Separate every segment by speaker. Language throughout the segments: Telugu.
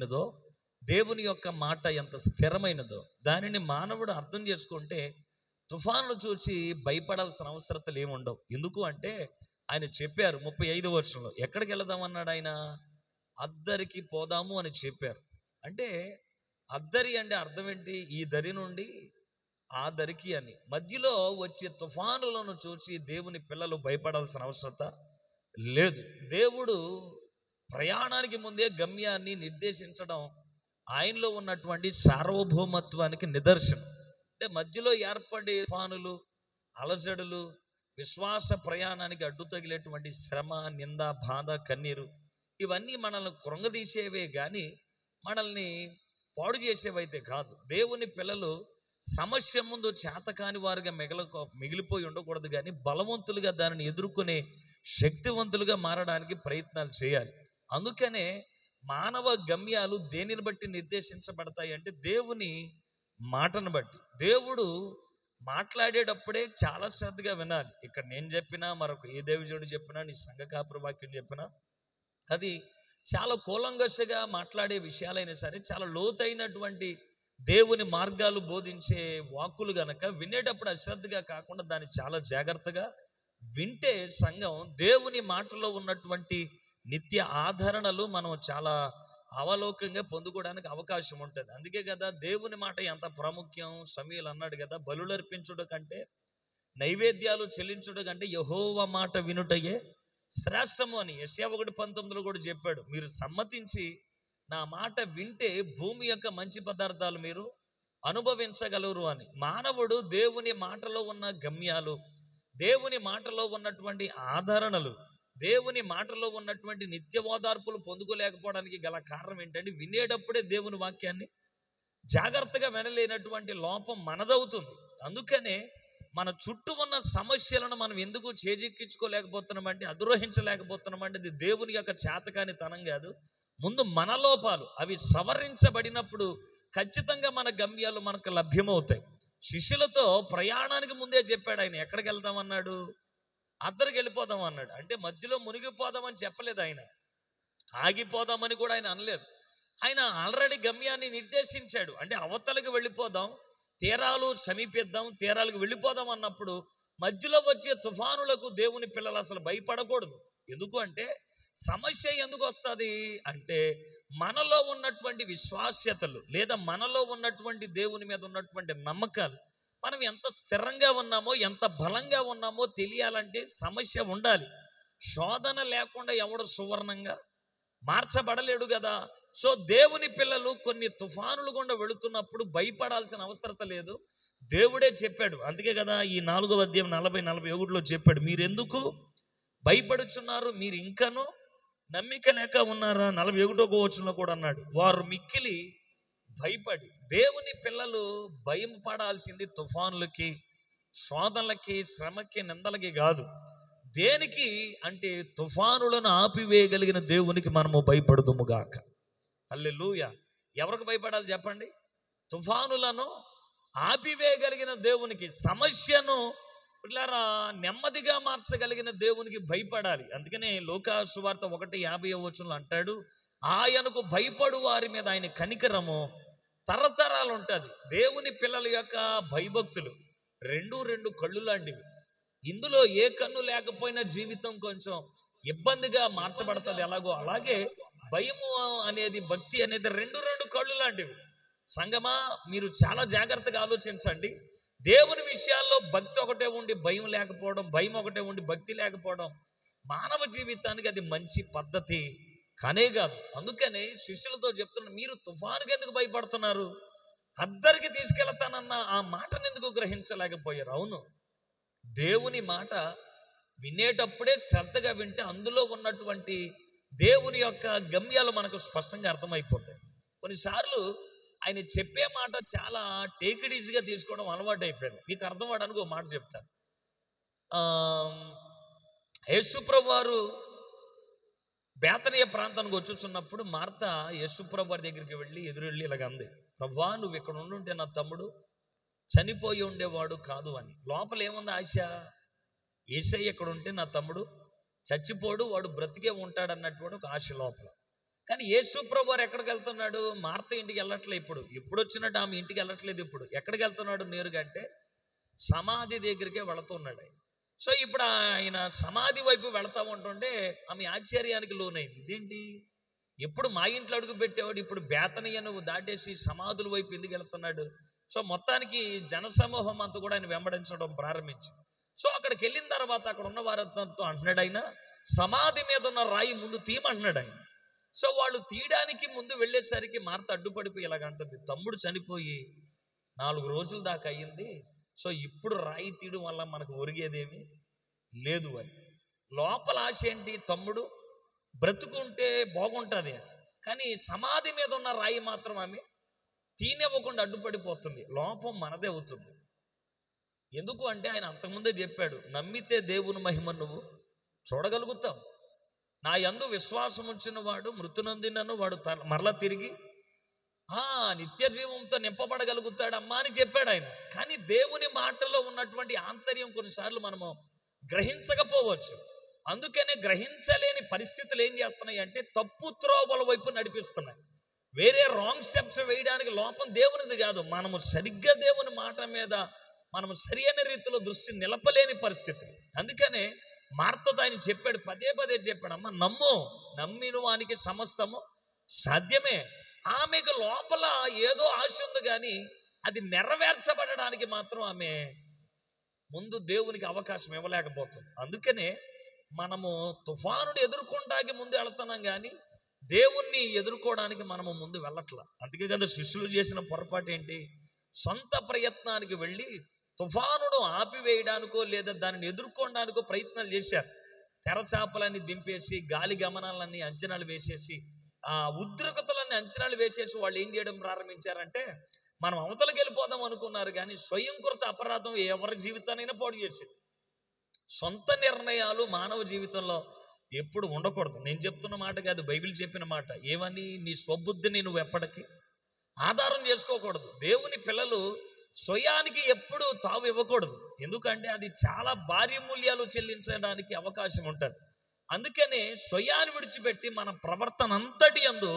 Speaker 1: స్థిరమైనదో, దేవుని యొక్క మాట ఎంత స్థిరమైనదో దానిని మానవుడు అర్థం చేసుకుంటే తుఫాను చూసి భయపడాల్సిన అవసరతలు ఏముండవు. ఎందుకు అంటే ఆయన చెప్పారు 35వ వచనంలో, ఎక్కడికి వెళదామన్నాడు ఆయన? అద్దరికి పోదాము అని చెప్పారు. అంటే అద్దరి అంటే అర్థం ఏంటి? ఈ దరి నుండి ఆ దరికి అని. మధ్యలో వచ్చే తుఫానులను చూసి దేవుని పిల్లలు భయపడాల్సిన అవసరత లేదు. దేవుడు ప్రయాణానికి ముందే గమ్యాన్ని నిర్దేశించడం ఆయనలో ఉన్నటువంటి సార్వభౌమత్వానికి నిదర్శనం. అంటే మధ్యలో ఏర్పడే తుఫానులు, అలజడులు, విశ్వాస ప్రయాణానికి అడ్డు తగిలేటువంటి శ్రమ, నింద, బాధ, కన్నీరు, ఇవన్నీ మనల్ని కృంగదీసేవే కానీ మనల్ని పాడు చేసేవైతే కాదు. దేవుని పిల్లలు సమస్య ముందు చేతకాని వారుగా మిగిలిపోయి ఉండకూడదు, కానీ బలవంతులుగా దానిని ఎదుర్కొనే శక్తివంతులుగా మారడానికి ప్రయత్నాలు చేయాలి. అందుకనే మానవ గమ్యాలు దేనిని బట్టి నిర్దేశించబడతాయి అంటే దేవుని మాటను బట్టి. దేవుడు మాట్లాడేటప్పుడే చాలా శ్రద్ధగా వినాలి. ఇక్కడ నేను చెప్పినా, మరొక ఏ దేవజనుడు చెప్పినా, నీ సంఘ కాపుర వాక్యం చెప్పినా, అది చాలా కూలంకషగా మాట్లాడే విషయాలైనా సరే, చాలా లోతైనటువంటి దేవుని మార్గాలు బోధించే వాక్కులు గనక వినేటప్పుడు అశ్రద్ధగా కాకుండా దాన్ని చాలా జాగ్రత్తగా వింటే సంఘం దేవుని మాటలో ఉన్నటువంటి నిత్య ఆదరణలు మనం చాలా అవలోకంగా పొందుకోవడానికి అవకాశం ఉంటుంది. అందుకే కదా దేవుని మాట ఎంత ప్రాముఖ్యం. సమూయేలు అన్నాడు కదా, బలులర్పించుట కంటే, నైవేద్యాలు చెల్లించుట కంటే యెహోవా మాట వినుటయే శ్రేష్టము అని యెషయా 1:19 కూడా చెప్పాడు. మీరు సమ్మతించి నా మాట వింటే భూమి యొక్క మంచి పదార్థాలు మీరు అనుభవించగలరు అని. మానవుడు దేవుని మాటలో ఉన్న గమ్యాలు, దేవుని మాటలో ఉన్నటువంటి ఆదరణలు, దేవుని మాటలో ఉన్నటువంటి నిత్య ఓదార్పులు పొందుకోలేకపోవడానికి గల కారణం ఏంటంటే వినేటప్పుడే దేవుని వాక్యాన్ని జాగ్రత్తగా వినలేనటువంటి లోపం మనదవుతుంది. అందుకనే మన చుట్టూ ఉన్న సమస్యలను మనం ఎందుకు చేజిక్కించుకోలేకపోతున్నామంటే, అధిరోహించలేకపోతున్నామంటే అది దేవుని యొక్క చేతకాని తనం కాదు, ముందు మన లోపాలు. అవి సవరించబడినప్పుడు ఖచ్చితంగా మన గమ్యాలు మనకు లభ్యమవుతాయి. శిష్యులతో ప్రయాణానికి ముందే చెప్పాడు ఆయన. ఎక్కడికి వెళ్దామన్నాడు? అద్దరికి వెళ్ళిపోదాం అన్నాడు. అంటే మధ్యలో మునిగిపోదామని చెప్పలేదు ఆయన, ఆగిపోదామని కూడా ఆయన అనలేదు. ఆయన ఆల్రెడీ గమ్యాన్ని నిర్దేశించాడు. అంటే అవతలకు వెళ్ళిపోదాం, తీరాలు సమీపిద్దాం, తీరాలకు వెళ్ళిపోదాం అన్నప్పుడు మధ్యలో వచ్చే తుఫానులకు దేవుని పిల్లలు అసలు భయపడకూడదు. ఎందుకు అంటే సమస్య ఎందుకు వస్తుంది అంటే మనలో ఉన్నటువంటి విశ్వాస్యతలు లేదా మనలో ఉన్నటువంటి దేవుని మీద ఉన్నటువంటి నమ్మకాలు, మనం ఎంత స్థిరంగా ఉన్నామో, ఎంత బలంగా ఉన్నామో తెలియాలంటే సమస్య ఉండాలి. శోధన లేకుండా ఎవడు సువర్ణంగా మార్చబడలేడు కదా. సో దేవుని పిల్లలు కొన్ని తుఫానులు గుండా వెళుతున్నప్పుడు భయపడాల్సిన అవసరం లేదు. దేవుడే చెప్పాడు. అందుకే కదా ఈ 4వ అధ్యాయం 40-41లో చెప్పాడు, మీరెందుకు భయపడుచున్నారు, మీరు ఇంకనూ నమ్మిక లేక ఉన్నారా? 41వ వచనంలో కూడా అన్నాడు, వారు మిక్కిలి భయపడి. దేవుని పిల్లలు భయం పడాల్సింది తుఫానులకి, శోధనలకి, శ్రమకి, నిందలకి కాదు. దేనికి అంటే తుఫానులను ఆపివేయగలిగిన దేవునికి మనము భయపడుదుముగాక. హల్లెలూయా. ఎవరికి భయపడాలి చెప్పండి? తుఫానులను ఆపివేయగలిగిన దేవునికి, సమస్యను పిల్లరా నెమ్మదిగా మార్చగలిగిన దేవునికి భయపడాలి. అందుకనే లూకా సువార్త 1:50వ వచనంలో అంటాడు, ఆయనకు భయపడు వారి మీద ఆయన కనికరము తరతరాలు ఉంటుంది. దేవుని పిల్లల యొక్క భయభక్తులు రెండు కళ్ళు లాంటివి. ఇందులో ఏ కన్ను లేకపోయినా జీవితం కొంచెం ఇబ్బందిగా మార్చబడుతుంది. ఎలాగో అలాగే భయము అనేది, భక్తి అనేది రెండు కళ్ళు లాంటివి. సంగమా, మీరు చాలా జాగ్రత్తగా ఆలోచించండి. దేవుని విషయాల్లో భక్తి ఒకటే ఉండి భయం లేకపోవడం, భయం ఒకటే ఉండి భక్తి లేకపోవడం మానవ జీవితానికి అది మంచి పద్ధతి కానే కాదు. అందుకనే శిష్యులతో చెప్తున్నా, మీరు తుఫానుకి ఎందుకు భయపడుతున్నారు? అద్దరికి తీసుకెళ్తానన్న ఆ మాటను ఎందుకు గ్రహించలేకపోయారు? అవును, దేవుని మాట వినేటప్పుడే శ్రద్ధగా వింటే అందులో ఉన్నటువంటి దేవుని యొక్క గమ్యాలు మనకు స్పష్టంగా అర్థమైపోతాయి. కొన్నిసార్లు ఆయన చెప్పే మాట చాలా టేక్ ఈజీగా తీసుకోవడం అలవాటు అయిపోయింది. మీకు అర్థం అవడానికి ఒక మాట చెప్తాను. యేసుప్రభు వారు బేతనియ ప్రాంతానికి వచ్చుచున్నప్పుడు మార్త యేసుప్రభు వారి దగ్గరికి ఎదురెళ్ళి ఇలాగ అంది, ప్రభువా, నువ్వు ఇక్కడ ఉండుంటే నా తమ్ముడు చనిపోయి ఉండేవాడు కాదు అని. లోపల ఏముంది ఆశ? యేసయ్య ఇక్కడ ఉంటే నా తమ్ముడు చచ్చిపోడు, వాడు బ్రతికే ఉంటాడు అన్నటువంటి ఒక ఆశ లోపల. కానీ యేసు ప్రభు వారు ఎక్కడికి వెళ్తున్నాడు? మార్త ఇంటికి వెళ్ళట్లేదు. ఇప్పుడు వచ్చినట్టు ఆమె ఇంటికి వెళ్ళట్లేదు. ఇప్పుడు ఎక్కడికి వెళ్తున్నాడు నేరుగా అంటే సమాధి దగ్గరికే వెళుతున్నాడు ఆయన. సో ఇప్పుడు ఆయన సమాధి వైపు వెళతా ఉంటుంటే ఆమె ఆశ్చర్యానికి లోనైంది. ఇదేంటి, ఎప్పుడు మా ఇంట్లో అడుగు పెట్టేవాడు ఇప్పుడు బేతనియను దాటేసి సమాధుల వైపు ఎందుకు వెళ్తున్నాడు? సో మొత్తానికి జనసమూహం అంతా కూడా ఆయన వెంబడించడం ప్రారంభించింది. సో అక్కడికి వెళ్ళిన తర్వాత అక్కడ ఉన్న వారందరితో అంటున్నాడు ఆయన, సమాధి మీద ఉన్న రాయి ముందు తీయమంటున్నాడు ఆయన. సో వాళ్ళు తీయడానికి ముందు వెళ్ళేసరికి మార్త అడ్డుపడిపోయి ఇలాగంటుంది, తమ్ముడు చనిపోయి 4 రోజుల దాకా అయ్యింది. సో ఇప్పుడు రాయి తీయడం వల్ల మనకు ఒరిగేదేమీ లేదు అని. లోపల ఆశ ఏంటి? తమ్ముడు బ్రతుకుంటే బాగుంటుంది అని. కానీ సమాధి మీద ఉన్న రాయి మాత్రం ఆమె తీనివ్వకుండా అడ్డుపడిపోతుంది. లోపం మనదే అవుతుంది. ఎందుకు అంటే ఆయన అంతకుముందే చెప్పాడు, నమ్మితే దేవుని మహిమ నువ్వు చూడగలుగుతావు. నా యందు విశ్వాసం ఉంచిన వాడు మృతునందినను వాడు మరలా తిరిగి నిత్య జీవంతో నింపబడగలుగుతాడమ్మా అని చెప్పాడు ఆయన. కానీ దేవుని మాటలో ఉన్నటువంటి ఆంతర్యం కొన్నిసార్లు మనము గ్రహించకపోవచ్చు. అందుకనే గ్రహించలేని పరిస్థితులు ఏం చేస్తున్నాయి అంటే తప్పు త్రోవల వైపు నడిపిస్తున్నాయి. వేరే రాంగ్ స్టెప్స్ వేయడానికి లోపం దేవునిది కాదు. మనము సరిగ్గా దేవుని మాట మీద మనము సరి అయిన రీతిలో దృష్టి నిలపలేని పరిస్థితులు. అందుకనే మార్తతో ఆయన చెప్పాడు, పదే చెప్పాడు, అమ్మ నమ్ము, నమ్మిన వానికి సమస్తము సాధ్యమే. ఆమెకు లోపల ఏదో ఆశ ఉంది, కానీ అది నెరవేర్చబడడానికి మాత్రం ఆమె ముందు దేవునికి అవకాశం ఇవ్వలేకపోతుంది. అందుకనే మనము తుఫానుని ఎదుర్కొనడానికి ముందు వెళుతున్నాం, కానీ దేవుణ్ణి ఎదుర్కోవడానికి మనము ముందు వెళ్ళట్లా. అందుకే కదా శిష్యులు చేసిన పొరపాటు ఏంటి? సొంత ప్రయత్నానికి వెళ్ళి తుఫానును ఆపివేయడానికో లేదా దానిని ఎదుర్కోవడానికో ప్రయత్నాలు చేశారు. తెరచాపలన్నీ దింపేసి, గాలి గమనాలన్నీ అంచనాలు వేసేసి, ఉద్రిక్తలన్నీ అంచనాలు వేసేసి వాళ్ళు ఏం చేయడం ప్రారంభించారంటే మనం అవతలకి వెళ్ళిపోదాం అనుకున్నారు. కానీ స్వయంకృత అపరాధం ఎవరి జీవితానైనా పాడు చేసింది. సొంత నిర్ణయాలు మానవ జీవితంలో ఎప్పుడు ఉండకూడదు. నేను చెప్తున్న మాట కాదు, బైబిల్ చెప్పిన మాట. ఏమని? నీ స్వబుద్ధిని నువ్వు ఎప్పటికీ ఆధారం చేసుకోకూడదు. దేవుని పిల్లలు స్వయానికి ఎప్పుడు తావు ఇవ్వకూడదు. ఎందుకంటే అది చాలా భారీ మూల్యాలు చెల్లించడానికి అవకాశం ఉంటుంది. అందుకనే స్వయాన్ని విడిచిపెట్టి మన ప్రవర్తన అంతటి యందు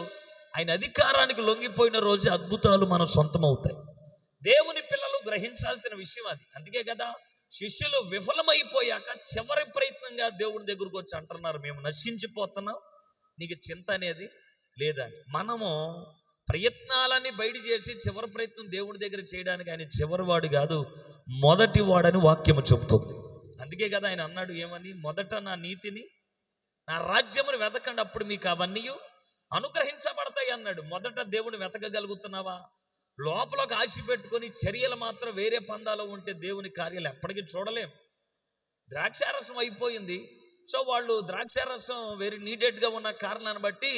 Speaker 1: ఆయన అధికారానికి లొంగిపోయిన రోజు అద్భుతాలు మన సొంతం అవుతాయి. దేవుని పిల్లలు గ్రహించాల్సిన విషయం అది. అందుకే కదా శిష్యులు విఫలమైపోయాక చివరి ప్రయత్నంగా దేవుని దగ్గరకు వచ్చి అంటున్నారు, మేము నశించిపోతున్నాం, నీకు చింత అనేది లేదని. మనము ప్రయత్నాలన్నీ బయట చేసి చివరి ప్రయత్నం దేవుడి దగ్గర చేయడానికి ఆయన చివరి వాడు కాదు, మొదటి వాడని వాక్యము చెబుతుంది. అందుకే కదా ఆయన అన్నాడు ఏమని, మొదట నా నీతిని నా రాజ్యమును వెతకండి, అప్పుడు మీకు అవన్నీ అనుగ్రహించబడతాయి అన్నాడు. మొదట దేవుని వెతకగలుగుతున్నావా? లోపల ఒక ఆశ పెట్టుకొని చర్యలు మాత్రం వేరే పందాలో ఉంటే దేవుని కార్యాలు ఎప్పటికీ చూడలేం. ద్రాక్షారసం అయిపోయింది. సో వాళ్ళు ద్రాక్షారసం వెరీ నీడెడ్గా ఉన్న కారణాన్ని బట్టి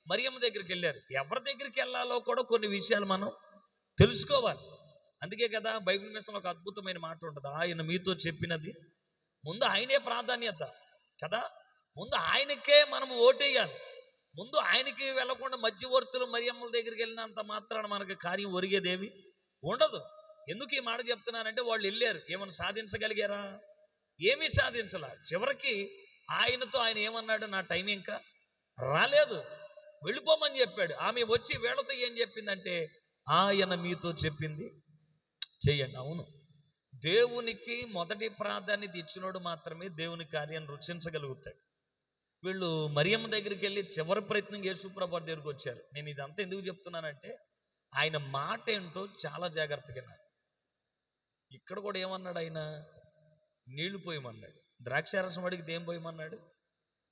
Speaker 1: మరియమ్మ దగ్గరికి వెళ్ళారు. ఎవరి దగ్గరికి వెళ్ళాలో కూడా కొన్ని విషయాలు మనం తెలుసుకోవాలి. అందుకే కదా బైబిల్ మిషన్లో ఒక అద్భుతమైన మాట ఉంటుంది, ఆయన మీతో చెప్పినది ముందు ఆయనే ప్రాధాన్యత కదా. ముందు ఆయనకే మనం ఓటేయాలి. ముందు ఆయనకి వెళ్ళకుండా మధ్యవర్తులు మరియమ్మల దగ్గరికి వెళ్ళినంత మాత్రాన మనకు కార్యం ఒరిగేదేమి ఉండదు. ఎందుకు ఈ మాట చెప్తున్నానంటే వాళ్ళు వెళ్ళారు, ఏమైనా సాధించగలిగారా? ఏమీ సాధించలా. చివరికి ఆయనతో ఆయన ఏమన్నాడు, నా టైం ఇంకా రాలేదు, వెళ్ళిపోమని చెప్పాడు. ఆమె వచ్చి వీళ్ళతో ఏం చెప్పిందంటే, ఆయన మీతో చెప్పింది చెయ్యండి. అవును, దేవునికి మొదటి ప్రాధాన్యత ఇచ్చినోడు మాత్రమే దేవుని కార్యాన్ని రుచించగలుగుతాడు. వీళ్ళు మరియమ్మ దగ్గరికి వెళ్ళి చివరి ప్రయత్నం యేసుప్రభు దగ్గరికి వచ్చారు. నేను ఇదంతా ఎందుకు చెప్తున్నానంటే ఆయన మాట ఏంటో చాలా జాగ్రత్తగా వినాలి. ఇక్కడ కూడా ఏమన్నాడు ఆయన, నీళ్లు పోయమన్నాడు. ద్రాక్షారసం అడిగితే ఏం పోయమన్నాడు?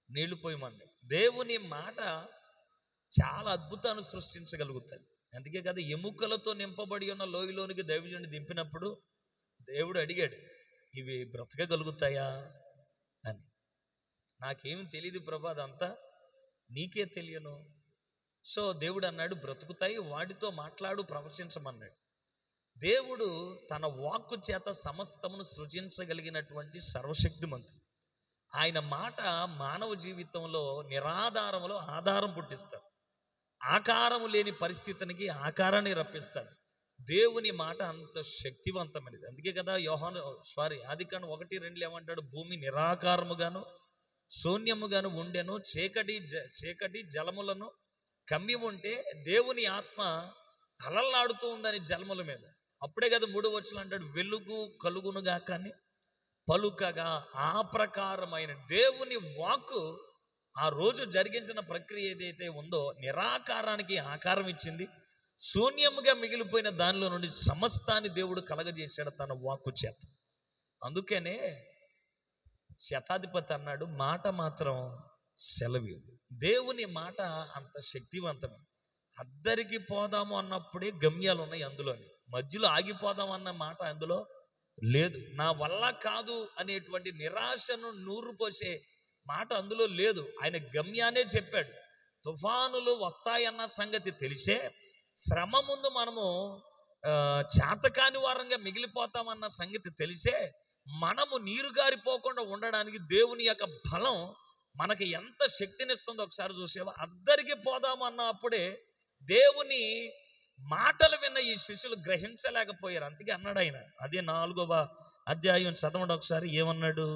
Speaker 1: నీళ్లు పోయమన్నాడు. దేవుని మాట చాలా అద్భుతాన్ని సృష్టించగలుగుతుంది. అందుకే కదా ఎముకలతో నింపబడి ఉన్న లోయలోనికి దైవజనుడిని దింపినప్పుడు దేవుడు అడిగాడు, ఇవి బ్రతకగలుగుతాయా అని. నాకేమి తెలియదు ప్రభా, అదంతా నీకే తెలియను. సో దేవుడు అన్నాడు, బ్రతుకుతాయి, వాటితో మాట్లాడు, ప్రవచించమన్నాడు. దేవుడు తన వాక్కు చేత సమస్తమును సృజించగలిగినటువంటి సర్వశక్తిమంతుడు. ఆయన మాట మానవ జీవితంలో నిరాధారంలో ఆధారం పుట్టిస్తాడు. ఆకారము లేని పరిస్థితికి ఆకారాన్ని రప్పిస్తాడు. దేవుని మాట అంత శక్తివంతమైనది. అందుకే కదా ఆదికాండం 1:2 ఏమంటాడు, భూమి నిరాకారముగాను శూన్యముగాను ఉండెను, చీకటి జలములను గమ్యం ఉంటే దేవుని ఆత్మ అలల్లాడుతూ ఉందని జలముల మీద. అప్పుడే కదా 3వ వచనం అంటాడు, వెలుగు కలుగునుగా కానీ పలుకగా. ఆ ప్రకారమైన దేవుని వాక్కు ఆ రోజు జరిగించిన ప్రక్రియ ఏదైతే ఉందో నిరాకారానికి ఆకారం ఇచ్చింది. శూన్యముగా మిగిలిపోయిన దానిలో నుండి సమస్తాన్ని దేవుడు కలగజేశాడు తన వాక్కు చేత. అందుకనే శతాధిపతి అన్నాడు, మాట మాత్రం సెలవి. దేవుని మాట అంత శక్తివంతమే. అద్దరికి పోదాము అన్నప్పుడే గమ్యాలు ఉన్నాయి అందులోని. మధ్యలో ఆగిపోదాం అన్న మాట అందులో లేదు. నా వల్ల కాదు అనేటువంటి నిరాశను నూరు పోసే మాట అందులో లేదు. ఆయన గమ్యానే చెప్పాడు. తుఫానులు వస్తాయన్న సంగతి తెలిసే శ్రమ ముందు మనము చేతకాని వారంగా మిగిలిపోతామన్న సంగతి తెలిసే మనము నీరు గారిపోకుండా ఉండడానికి దేవుని యొక్క బలం మనకి ఎంత శక్తినిస్తుందో ఒకసారి చూసేవా. అద్దరికి పోదాము అన్నప్పుడే దేవుని మాటలు విన్న ఈ శిష్యులు గ్రహించలేకపోయారు. అందుకే అన్నాడు ఆయన, అదే 4వ అధ్యాయం చదవండి ఒకసారి. ఏమన్నాడు?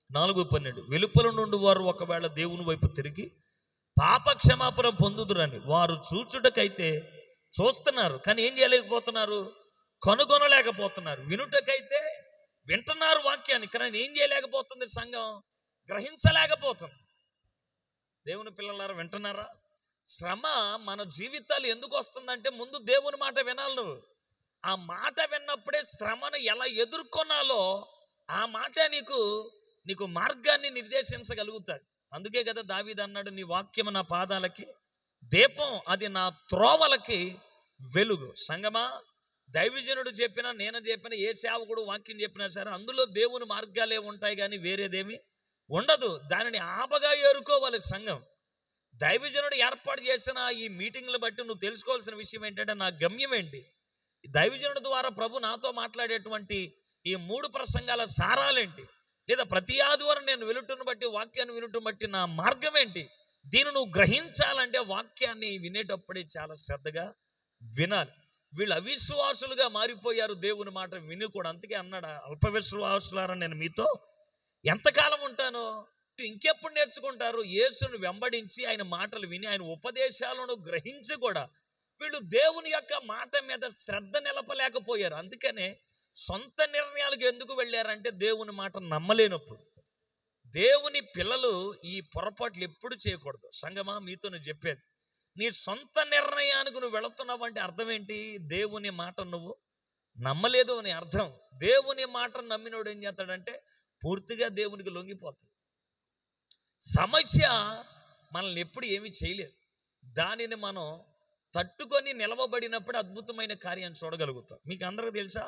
Speaker 1: 4:12, వెలుపల నుండి వారు ఒకవేళ దేవుని వైపు తిరిగి పాప క్షమాపణ పొందుదురని వారు చూచుటకైతే చూస్తున్నారు, కానీ ఏం చేయలేకపోతున్నారు, కనుగొనలేకపోతున్నారు. వినుటకైతే వింటున్నారు వాక్యాన్ని, కానీ ఏం చేయలేకపోతుంది సంఘం, గ్రహించలేకపోతుంది. దేవుని పిల్లలారా వింటున్నారా? శ్రమ మన జీవితాలు ఎందుకు వస్తుందంటే ముందు దేవుని మాట వినాలి. నువ్వు ఆ మాట విన్నప్పుడే శ్రమను ఎలా ఎదుర్కొనాలో ఆ మాట నీకు మార్గాన్ని నిర్దేశించగలుగుతుంది. అందుకే కదా దావీదు అన్నాడు, నీ వాక్యము నా పాదాలకి దీపం, అది నా త్రోవలకి వెలుగు. సంగమా, దైవజనుడు చెప్పినా నేను చెప్పినా ఏ సేవకుడు వాక్యం చెప్పినా సరే అందులో దేవుని మార్గాలే ఉంటాయి, కానీ వేరేదేమి ఉండదు. దానిని ఆపగా ఏరుకోవాలి సంఘం. దైవజనుడు ఏర్పాటు చేసిన ఈ మీటింగ్లు బట్టి నువ్వు తెలుసుకోవాల్సిన విషయం ఏంటంటే నా గమ్యం ఏంటి, దైవజనుడి ద్వారా ప్రభు నాతో మాట్లాడేటువంటి ఈ 3 ప్రసంగాల సారాలేంటి, లేదా ప్రతి ఆదివారం నేను వినుటను బట్టి వాక్యాన్ని వినుటను బట్టి నా మార్గం ఏంటి. దీన్ని నువ్వు గ్రహించాలంటే వాక్యాన్ని వినేటప్పుడే చాలా శ్రద్ధగా వినాలి. వీళ్ళు అవిశ్వాసులుగా మారిపోయారు దేవుని మాట విని కూడా. అందుకే అన్నాడు, అల్ప విశ్వాసులారా నేను మీతో ఎంతకాలం ఉంటాను, ఇంకెప్పుడు నేర్చుకుంటారు. యేసును వెంబడించి ఆయన మాటలు విని ఆయన ఉపదేశాలను గ్రహించి కూడా వీళ్ళు దేవుని యొక్క మాట మీద శ్రద్ధ నిలపలేకపోయారు. అందుకనే సొంత నిర్ణయాలకు ఎందుకు వెళ్ళారంటే దేవుని మాట నమ్మలేనప్పుడు. దేవుని పిల్లలు ఈ పొరపాట్లు ఎప్పుడు చేయకూడదు. సంగమా, మీతో నేను చెప్పేది, నీ సొంత నిర్ణయానికి నువ్వు వెళుతున్నావు అంటే అర్థం ఏంటి, దేవుని మాట నువ్వు నమ్మలేదు అని అర్థం. దేవుని మాట నమ్మినోడు ఏం చేస్తాడంటే పూర్తిగా దేవునికి లొంగిపోతాడు. సమస్య మనల్ని ఎప్పుడు ఏమీ చేయలేదు, దానిని మనం తట్టుకొని నిలవబడినప్పుడు అద్భుతమైన కార్యాన్ని చూడగలుగుతాం. మీకు అందరికీ తెలుసా,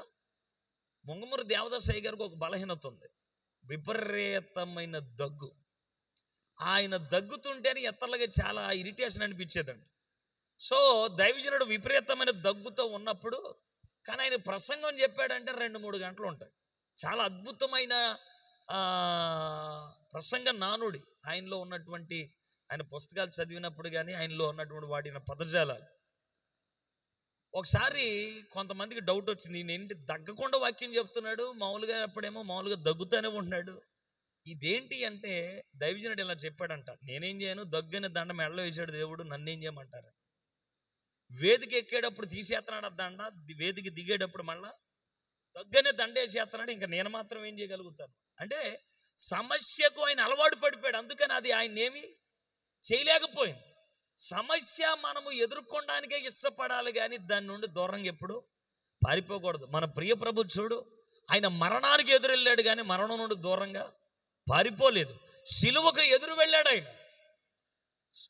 Speaker 1: ముంగమూరు దేవదాసయ్య గారికి ఒక బలహీనత ఉంది, విపరీతమైన దగ్గు. ఆయన దగ్గుతుంటేనే ఎత్తలగా చాలా ఇరిటేషన్ అనిపించేదండి. సో దైవజనుడు విపరీతమైన దగ్గుతో ఉన్నప్పుడు కానీ ఆయన ప్రసంగం చెప్పాడంటే 2-3 గంటలు ఉంటాయి. చాలా అద్భుతమైన ప్రసంగ నానుడి ఆయనలో ఉన్నటువంటి, ఆయన పుస్తకాలు చదివినప్పుడు కానీ ఆయనలో ఉన్నటువంటి వాడిన పదజాలాలు. ఒకసారి కొంతమందికి డౌట్ వచ్చింది, ఈయన ఏంటి దగ్గకుండా వాక్యం చెప్తున్నాడు, మామూలుగా అప్పుడేమో మామూలుగా దగ్గుతూనే ఉంటున్నాడు, ఇదేంటి అంటే దైవజనుడు ఇలా చెప్పాడంట, నేనేం చేయను, దగ్గని దండ మెడలో వేసాడు దేవుడు, నన్నేం చేయమంటారు. వేదిక ఎక్కేటప్పుడు తీసేస్తున్నాడు ఆ దండ, వేదిక దిగేటప్పుడు మళ్ళా దగ్గనే దండ వేసేస్తున్నాడు, ఇంకా నేను మాత్రం ఏం చేయగలుగుతాను అంటే సమస్యకు ఆయన అలవాటు పడిపోయాడు. అందుకని అది ఆయన ఏమీ చేయలేకపోయింది. సమస్య మనము ఎదుర్కొనడానికే ఇష్టపడాలి, కానీ దాని నుండి దూరంగా ఎప్పుడు పారిపోకూడదు. మన ప్రియ ప్రభు చూడు, ఆయన మరణానికి ఎదురెళ్ళాడు కానీ మరణం నుండి దూరంగా పారిపోలేదు. సిలువకు ఎదురు వెళ్ళాడు ఆయన.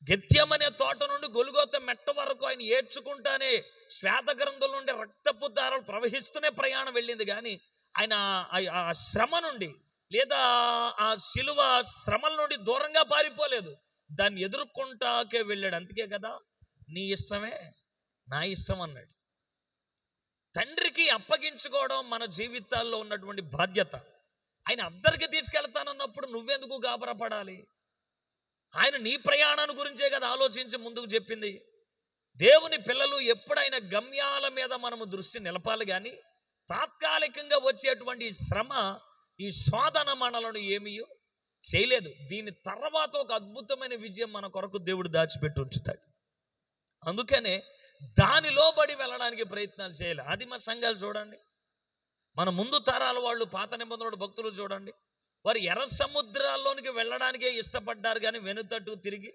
Speaker 1: గెత్యమనే తోట నుండి గొలుగోత మెట్ట వరకు ఆయన ఏడ్చుకుంటానే శ్వేత గ్రంథం నుండి రక్తపు దారాలు ప్రవహిస్తూనే ప్రయాణం వెళ్ళింది, కానీ ఆయన ఆ శ్రమ నుండి లేదా ఆ సిలువ శ్రమల నుండి దూరంగా పారిపోలేదు, దాన్ని ఎదుర్కొంటాకే వెళ్ళాడు. అందుకే కదా నీ ఇష్టమే నా ఇష్టం అన్నాడు. తండ్రికి అప్పగించుకోవడం మన జీవితాల్లో ఉన్నటువంటి బాధ్యత. ఆయన అద్దరికి తీసుకెళ్తానన్నప్పుడు నువ్వెందుకు గాబరపడాలి? ఆయన నీ ప్రయాణాన్ని గురించే కదా ఆలోచించి ముందుకు చెప్పింది. దేవుని పిల్లలు ఎప్పుడైనా గమ్యాల మీద మనము దృష్టి నిలపాలి, కానీ తాత్కాలికంగా వచ్చేటువంటి శ్రమ, ఈ శోధన మనలను ఏమీ చేయలేదు. దీని తర్వాత ఒక అద్భుతమైన విజయం మన కొరకు దేవుడు దాచిపెట్టి ఉంచుతాడు. అందుకనే దానిలో బడి వెళ్ళడానికి ప్రయత్నాలు చేయాలి. ఆదిమ సంఘాలు చూడండి, మన ముందు తరాల వాళ్ళు, పాత నిబంధనల భక్తులు చూడండి, వారు ఎర్ర సముద్రాల్లోనికి వెళ్ళడానికే ఇష్టపడ్డారు, కానీ వెనుతట్టు తిరిగి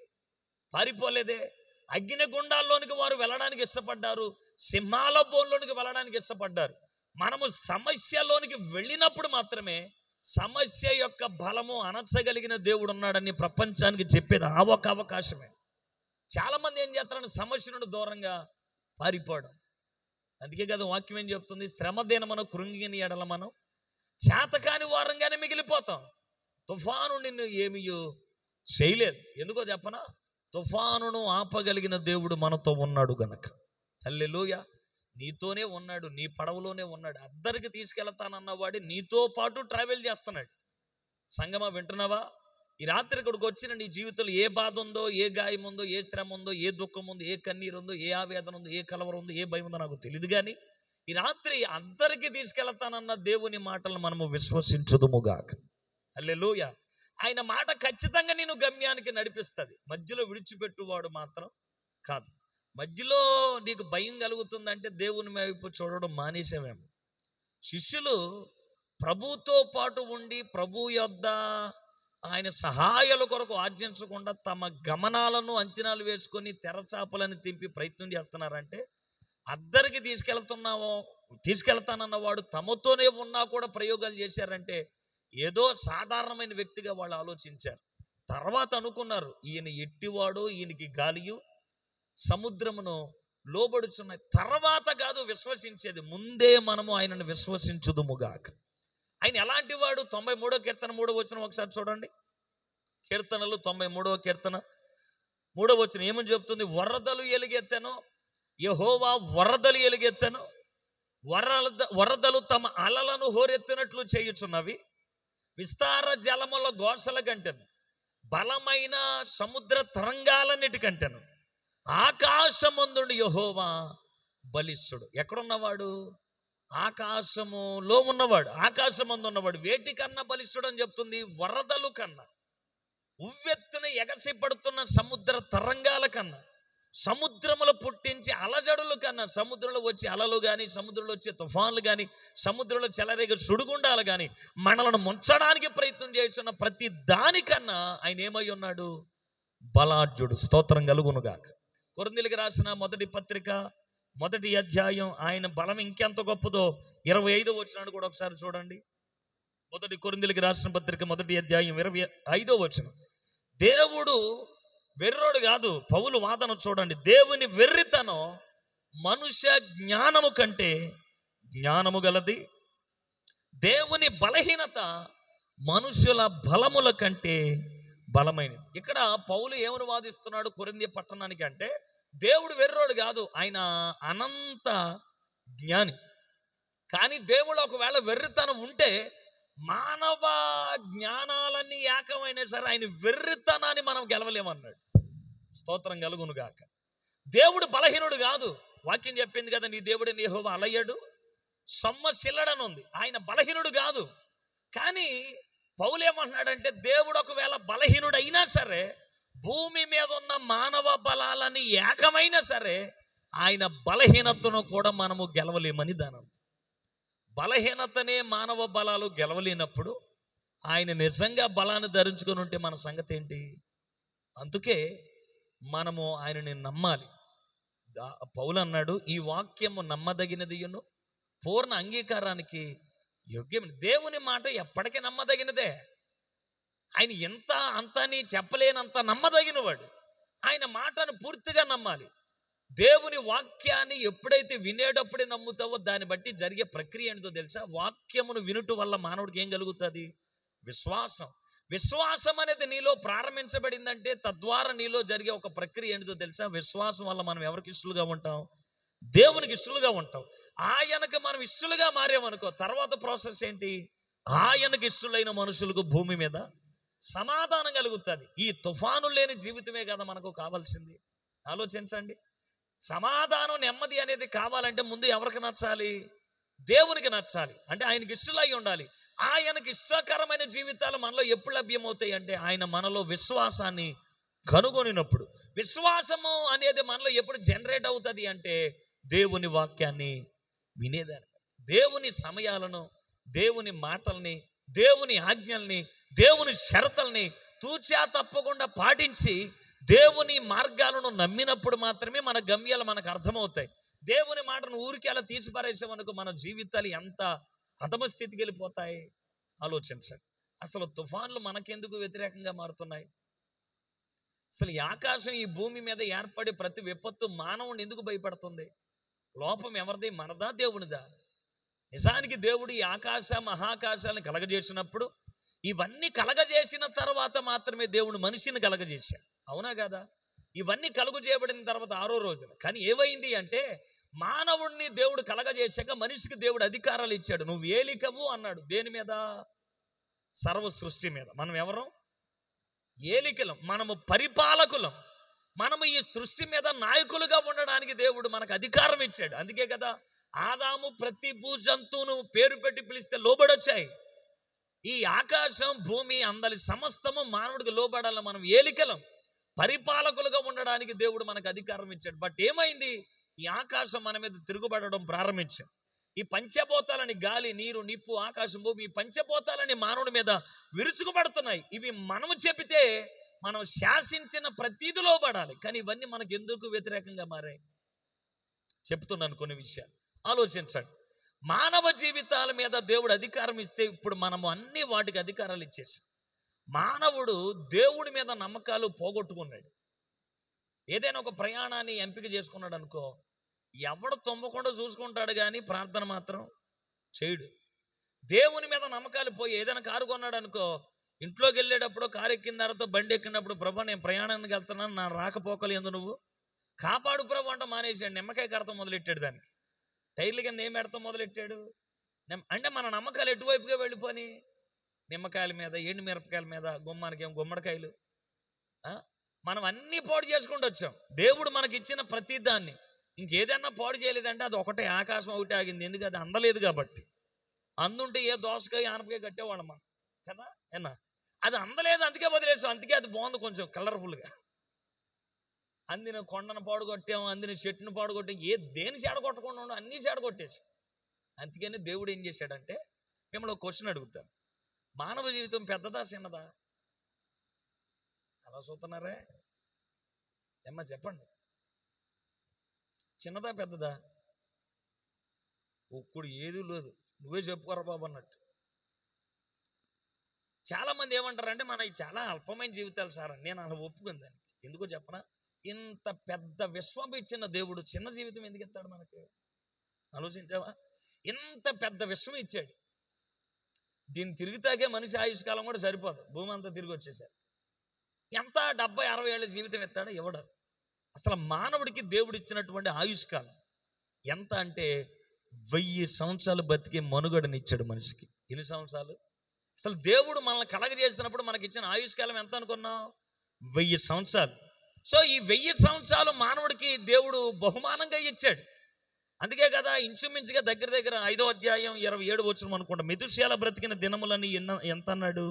Speaker 1: పారిపోలేదే. అగ్నిగుండాల్లోనికి వారు వెళ్ళడానికి ఇష్టపడ్డారు, సింహాల బోన్లోనికి వెళ్ళడానికి ఇష్టపడ్డారు. మనము సమస్యలోనికి వెళ్ళినప్పుడు మాత్రమే సమస్య యొక్క బలము అనర్చగలిగిన దేవుడు ఉన్నాడని ప్రపంచానికి చెప్పేది ఆ ఒక అవకాశమే. చాలామంది ఏం చేస్తారని సమస్య నుండి దూరంగా పారిపోవడం. అందుకే కదా వాక్యం ఏం చెప్తుంది, శ్రమ దినమున కృంగిని ఎడల మనం చేతకాని వారంగానే మిగిలిపోతాం. తుఫాను నిన్ను ఏమీ చేయలేదు. ఎందుకో చెప్పనా, తుఫానును ఆపగలిగిన దేవుడు మనతో ఉన్నాడు గనక. హల్లెలూయా. నీతోనే ఉన్నాడు, నీ పడవలోనే ఉన్నాడు. అద్దరికి తీసుకెళ్తానన్నవాడు నీతో పాటు ట్రావెల్ చేస్తున్నాడు. సంగమా, వింటున్నావా? ఈ రాత్రి ఇక్కడికి వచ్చిన నీ జీవితంలో ఏ బాధ ఉందో, ఏ గాయం ఉందో, ఏ శ్రమ ఉందో, ఏ దుఃఖం ఉందో, ఏ కన్నీరు ఉందో, ఏ ఆవేదన ఉందో, ఏ కలవరం ఉందో, ఏ భయం ఉందో నాకు తెలియదు, కానీ ఈ రాత్రి అందరికీ తీసుకెళ్తానన్న దేవుని మాటలను మనము విశ్వసించుదుముగాక. హల్లెలూయా. ఆయన మాట ఖచ్చితంగా నేను గమ్యానికి నడిపిస్తుంది. మధ్యలో విడిచిపెట్టువాడు మాత్రం కాదు. మధ్యలో నీకు భయం కలుగుతుందంటే దేవుని వైపు చూడడం మానేసామేమో. శిష్యులు ప్రభుతో పాటు ఉండి ప్రభు యొద్ద ఆయన సహాయాల కొరకు ఆర్జించకుండా తమ గమనాలను అంచనాలు వేసుకొని తెరచాపలను తింపి ప్రయత్నం చేస్తున్నారంటే, అద్దరికి తీసుకెళ్తానన్నవాడు తమతోనే ఉన్నా కూడా ప్రయోగాలు చేశారంటే ఏదో సాధారణమైన వ్యక్తిగా వాళ్ళు ఆలోచించారు. తర్వాత అనుకున్నారు, ఈయన ఎట్టివాడు, ఈయనకి గాలియు సముద్రమును లోబడుచున్నాయి. తర్వాత కాదు విశ్వసించేది, ముందే మనము ఆయనను విశ్వసించుదుముగాక. ఆయన ఎలాంటి వాడు? 93వ కీర్తన 3వ వచనం ఒకసారి చూడండి. కీర్తనలు 93వ కీర్తన 3వ వచనం ఏమని చెప్తుంది? వరదలు ఎలుగెత్తెను, యెహోవా వరదలు ఎలుగెత్తెను, వరదలు తమ అలలను హోరెత్తినట్లు చేయుచున్నవి, విస్తార జలముల ఘోషల కంటెను, బలమైన సముద్ర తరంగాలన్నిటికంటెను ఆకాశమందుండి యెహోవా బలిష్ఠుడు. ఎక్కడున్నవాడు? ఆకాశములో ఉన్నవాడు, ఆకాశమందు ఉన్నవాడు. వేటికన్నా బలిష్ఠుడు అని చెప్తుంది? వరదలు కన్నా, ఉవ్వెత్తున ఎగసి పడుతున్న సముద్ర తరంగాల కన్నా, సముద్రములు పుట్టించి అలజడులు కన్నా, సముద్రంలో వచ్చే అలలు కానీ, సముద్రంలో వచ్చే తుఫాన్లు కానీ, సముద్రంలో చెలరేగే సుడిగుండాలు కానీ, మనలను ముంచడానికి ప్రయత్నం చేస్తున్న ప్రతి దానికన్నా ఆయన ఏమై ఉన్నాడు? బలాఢ్యుడు. స్తోత్రం కలుగునుగాక. కొరింథీయులకు రాసిన మొదటి పత్రిక 1వ అధ్యాయం, ఆయన బలం ఇంకెంత గొప్పదో 25వ వచనాన్ని కూడా ఒకసారి చూడండి. 1 కొరింథీయులకు రాసిన పత్రిక 1వ అధ్యాయం 25వ వచనం. దేవుడు వెర్రోడు కాదు. పౌలు వాదన చూడండి. దేవుని వెర్రితనం మనుష్య జ్ఞానము కంటే జ్ఞానము గలది, దేవుని బలహీనత మనుషుల బలముల కంటే బలమైనది. ఇక్కడ పౌలు ఏమని వాదిస్తున్నాడు కొరింథీ పట్టణానికి అంటే, దేవుడు వెర్రోడు కాదు, ఆయన అనంత జ్ఞాని. కానీ దేవుడు ఒకవేళ వెర్రితనం ఉంటే మానవ జ్ఞానాలన్నీ ఏకమైనా సరే ఆయన వెర్రితనాన్ని మనం గెలవలేమన్నాడు. స్తోత్రం కలుగునుగాక. దేవుడు బలహీనుడు కాదు. వాక్యం చెప్పింది కదా, నీ దేవుడిని యెహోవా అలయడు సొమ్మసిల్లడని ఉంది. ఆయన బలహీనుడు కాదు. కానీ పౌలు ఏమంటున్నాడంటే, దేవుడు ఒకవేళ బలహీనుడు అయినా సరే, భూమి మీద ఉన్న మానవ బలాలని ఏకమైనా సరే ఆయన బలహీనతను కూడా మనము గెలవలేమని దాని అర్థం. బలహీనతనే మానవ బలాలు గెలవలేనప్పుడు ఆయన నిజంగా బలాన్ని ధరించుకొని ఉంటే మన సంగతి ఏంటి? అందుకే మనము ఆయనని నమ్మాలి. పౌలు అన్నాడు, ఈ వాక్యము నమ్మదగినదియును పూర్ణ అంగీకారానికి యోగ్యం. దేవుని మాట ఎప్పటికీ నమ్మదగినదే. ఆయన ఎంత అంత అని చెప్పలేనంత నమ్మదగినవాడు. ఆయన మాటను పూర్తిగా నమ్మాలి. దేవుని వాక్యాన్ని ఎప్పుడైతే వినేటప్పుడే నమ్ముతావో దాన్ని బట్టి జరిగే ప్రక్రియ ఏంటో తెలుసా? వాక్యమును వినుట వల్ల మానవుడికి ఏం కలుగుతుంది? విశ్వాసం. విశ్వాసం అనేది నీలో ప్రారంభించబడిందంటే తద్వారా నీలో జరిగే ఒక ప్రక్రియ ఏంటో తెలుసా? విశ్వాసం వల్ల మనం ఎవరికి ఇష్టలుగా ఉంటాం? దేవునికి ఇష్టలుగా ఉంటాం. ఆయనకు మనం ఇష్టలుగా మారామనుకో, తర్వాత ప్రాసెస్ ఏంటి? ఆయనకు ఇష్టలైన మనుషులకు భూమి మీద సమాధానం కలుగుతుంది. ఈ తుఫాను లేని జీవితమే కదా మనకు కావాల్సింది. ఆలోచించండి. సమాధానం, నెమ్మది అనేది కావాలంటే ముందు ఎవరికి నచ్చాలి? దేవునికి నచ్చాలి. అంటే ఆయనకి ఇష్టలై ఉండాలి. ఆయనకి ఇష్టకరమైన జీవితాలు మనలో ఎప్పుడు లభ్యమవుతాయి అంటే ఆయన మనలో విశ్వాసాన్ని కనుగొనినప్పుడు. విశ్వాసము అనేది మనలో ఎప్పుడు జనరేట్ అవుతుంది అంటే దేవుని వాక్యాన్ని వినేదాన్ని, దేవుని సమయాలను, దేవుని మాటల్ని, దేవుని ఆజ్ఞల్ని, దేవుని షరతుల్ని తూచా తప్పకుండా పాటించి దేవుని మార్గాలను నమ్మినప్పుడు మాత్రమే మన గమ్యాలు మనకు అర్థమవుతాయి. దేవుని మాటను ఊరికి అలా తీసిపారేసామనుకో మన జీవితాలు ఎంత అధమ స్థితికి వెళ్ళిపోతాయి. ఆలోచించండి. అసలు తుఫాన్లు మనకెందుకు వ్యతిరేకంగా మారుతున్నాయి? అసలు ఈ ఆకాశం, ఈ భూమి మీద ఏర్పడి ప్రతి విపత్తు మానవుని ఎందుకు భయపడుతుంది? లోపం ఎవరిది? మనదా దేవునిదా? నిజానికి దేవుడు ఈ ఆకాశ మహాకాశాలను కలగజేసినప్పుడు ఇవన్నీ కలగజేసిన తర్వాత మాత్రమే దేవుడు మనిషిని కలగజేశాడు. అవునా కదా? ఇవన్నీ కలుగు చేయబడిన తర్వాత 6వ రోజున. కానీ ఏమైంది అంటే మానవుడిని దేవుడు కలగజేశాక మనిషికి దేవుడు అధికారాలు ఇచ్చాడు. నువ్వు ఏలికవు అన్నాడు. దేని మీద? సర్వ సృష్టి మీద. మనం ఎవరం? ఏలికలం. మనము పరిపాలకులం. మనము ఈ సృష్టి మీద నాయకులుగా ఉండడానికి దేవుడు మనకు అధికారం ఇచ్చాడు. అందుకే కదా ఆదాము ప్రతి భూజంతువును పేరు పెట్టి పిలిస్తే లోబడొచ్చాయి. ఈ ఆకాశం, భూమి, అందరి సమస్తము మానవుడికి లోబడాల. మనం ఏలికలం, పరిపాలకులుగా ఉండడానికి దేవుడు మనకు అధికారం ఇచ్చాడు. బట్ ఏమైంది? ఈ ఆకాశం మన మీద తిరుగుబడడం ప్రారంభించాం. ఈ పంచభూతాలని, గాలి, నీరు, నిప్పు, ఆకాశం, భూమి, ఈ పంచభూతాలని మానవుడి మీద విరుచుకుపడుతున్నాయి. ఇవి మనము చెబితే మనం శాసించిన ప్రతీది లోబడాలి. కానీ ఇవన్నీ మనకు ఎందుకు వ్యతిరేకంగా మారాయి? చెప్తున్నాను కొన్ని విషయాలు, ఆలోచించండి. మానవ జీవితాల మీద దేవుడు అధికారం ఇస్తే ఇప్పుడు మనము అన్ని వాటికి అధికారాలు ఇచ్చేసాం. మానవుడు దేవుడి మీద నమ్మకాలు పోగొట్టుకున్నాడు. ఏదైనా ఒక ప్రయాణాన్ని ఎంపిక చేసుకున్నాడు అనుకో, ఎవడు తొమ్మకుండా చూసుకుంటాడు కానీ ప్రార్థన మాత్రం చేయడు. దేవుని మీద నమ్మకాలు పోయి ఏదైనా కారు కొన్నాడు అనుకో, ఇంట్లోకి వెళ్ళేటప్పుడు, కారు ఎక్కిన తర్వాత, బండి ఎక్కినప్పుడు, ప్రభా నేను ప్రయాణానికి వెళ్తున్నాను, నా రాకపోకలు ఎందు నువ్వు కాపాడు ప్రభు అంట మానేసాడు. నిమ్మకాయ కడతాం మొదలెట్టాడు. దానికి టైర్ల కింద ఏం పెడతాం మొదలెట్టాడు. అంటే మన నమ్మకాలు ఎటువైపుగా వెళ్ళిపోయి, నిమ్మకాయల మీద, ఎండు మిరపకాయల మీద, గుమ్మానికి గుమ్మడికాయలు, మనం అన్నీ పాడు చేసుకుంటూ వచ్చాం. దేవుడు మనకి ఇచ్చిన ప్రతి దాన్ని ఇంకేదన్నా పాడు చేయలేదంటే అది ఒకటే, ఆకాశం ఒకటి ఆగింది. ఎందుకు? అది అందలేదు కాబట్టి. అందుంటే ఏ దోసకాయ, ఆనపకాయ కట్టేవాళ్ళం మనం కదా. ఏనా అది అందలేదు, అందుకే వదిలేసాం. అందుకే అది బాగుంది, కొంచెం కలర్ఫుల్గా. అందిన కొండను పాడుకొట్టాము, అందిన చెట్టును పాడుకొట్టాము. దేని చెడగొట్టకుండా ఉండవు, అన్నీ చెడగొట్టేసాం. అందుకని దేవుడు ఏం చేశాడంటే, మిమ్మల్ని ఒక క్వశ్చన్ అడుగుతాను. మానవ జీవితం పెద్దదా చిన్నదా? అలా చూస్తున్నారే ఏమ్మా, చెప్పండి. చిన్నదా పెద్దదా? ఒక్కడు ఏది లేదు, నువ్వే చెప్పుకోరా బాబు అన్నట్టు. చాలామంది ఏమంటారంటే మన చాలా అల్పమైన జీవితాలు సార్ అని. నేను అలా ఒప్పుకుందాన్ని. ఎందుకో చెప్పనా? ఇంత పెద్ద విశ్వం ఇచ్చిన దేవుడు చిన్న జీవితం ఎందుకు ఇస్తాడు మనకి? ఆలోచించావా? ఇంత పెద్ద విశ్వం ఇచ్చాడు. దీన్ని తిరుగుతాకే మనిషి ఆయుష్కాలం కూడా సరిపోదు. భూమి అంతా తిరిగి వచ్చేసారు. ఎంత 70-60 ఏళ్ళ జీవితం ఇస్తాడో ఇవ్వడు. అసలు మానవుడికి దేవుడు ఇచ్చినటువంటి ఆయుష్కాలం ఎంత అంటే 1000 సంవత్సరాలు బతికే మనుగడనిచ్చాడు మనిషికి. ఎన్ని సంవత్సరాలు? అసలు దేవుడు మనల్ని కలగజేసినప్పుడు మనకి ఇచ్చిన ఆయుష్కాలం ఎంత అనుకున్నాం? 1000 సంవత్సరాలు. సో ఈ 1000 సంవత్సరాలు మానవుడికి దేవుడు బహుమానంగా ఇచ్చాడు. అందుకే కదా ఇంచుమించుగా దగ్గర 5వ అధ్యాయం 27 వచనం అనుకుంటా, మెతుషేల బ్రతికిన దినములని ఎంత అన్నాడు?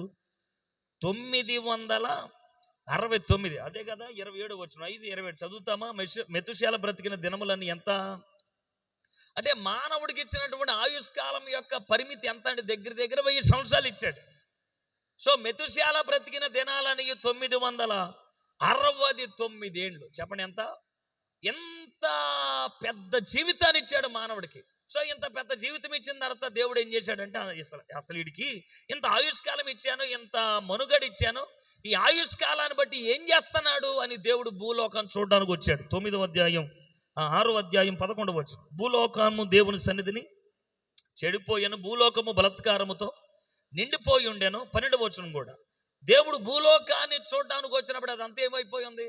Speaker 1: 969. అదే కదా 27 వచనం, 5:27 చదువుతామా? మెతుషేల బ్రతికిన దినములని ఎంత అంటే మానవుడికి ఇచ్చినటువంటి ఆయుష్కాలం యొక్క పరిమితి ఎంత అంటే దగ్గర 1000 సంవత్సరాలు ఇచ్చాడు. సో మెతుషేల బ్రతికిన దినాలని 969 ఏళ్ళు. చెప్పండి ఎంత? ఎంత పెద్ద జీవితాన్ని ఇచ్చాడు మానవుడికి. సో ఇంత పెద్ద జీవితం ఇచ్చిన తర్వాత దేవుడు ఏం చేశాడంటే, అసలు వీడికి ఇంత ఆయుష్కాలం ఇచ్చాను, ఇంత మనుగడ ఇచ్చాను, ఈ ఆయుష్కాలాన్ని బట్టి ఏం చేస్తున్నాడు అని దేవుడు భూలోకాన్ని చూడడానికి వచ్చాడు. 9వ అధ్యాయం 6వ అధ్యాయం 11వ వచనం. భూలోకము దేవుని సన్నిధిని చెడిపోయాను, భూలోకము బలత్కారముతో నిండిపోయి ఉండేను. 12వ వచనం కూడా దేవుడు భూలోకాన్ని చూడడానికి వచ్చినప్పుడు అదంతా ఏమైపోయి ఉంది?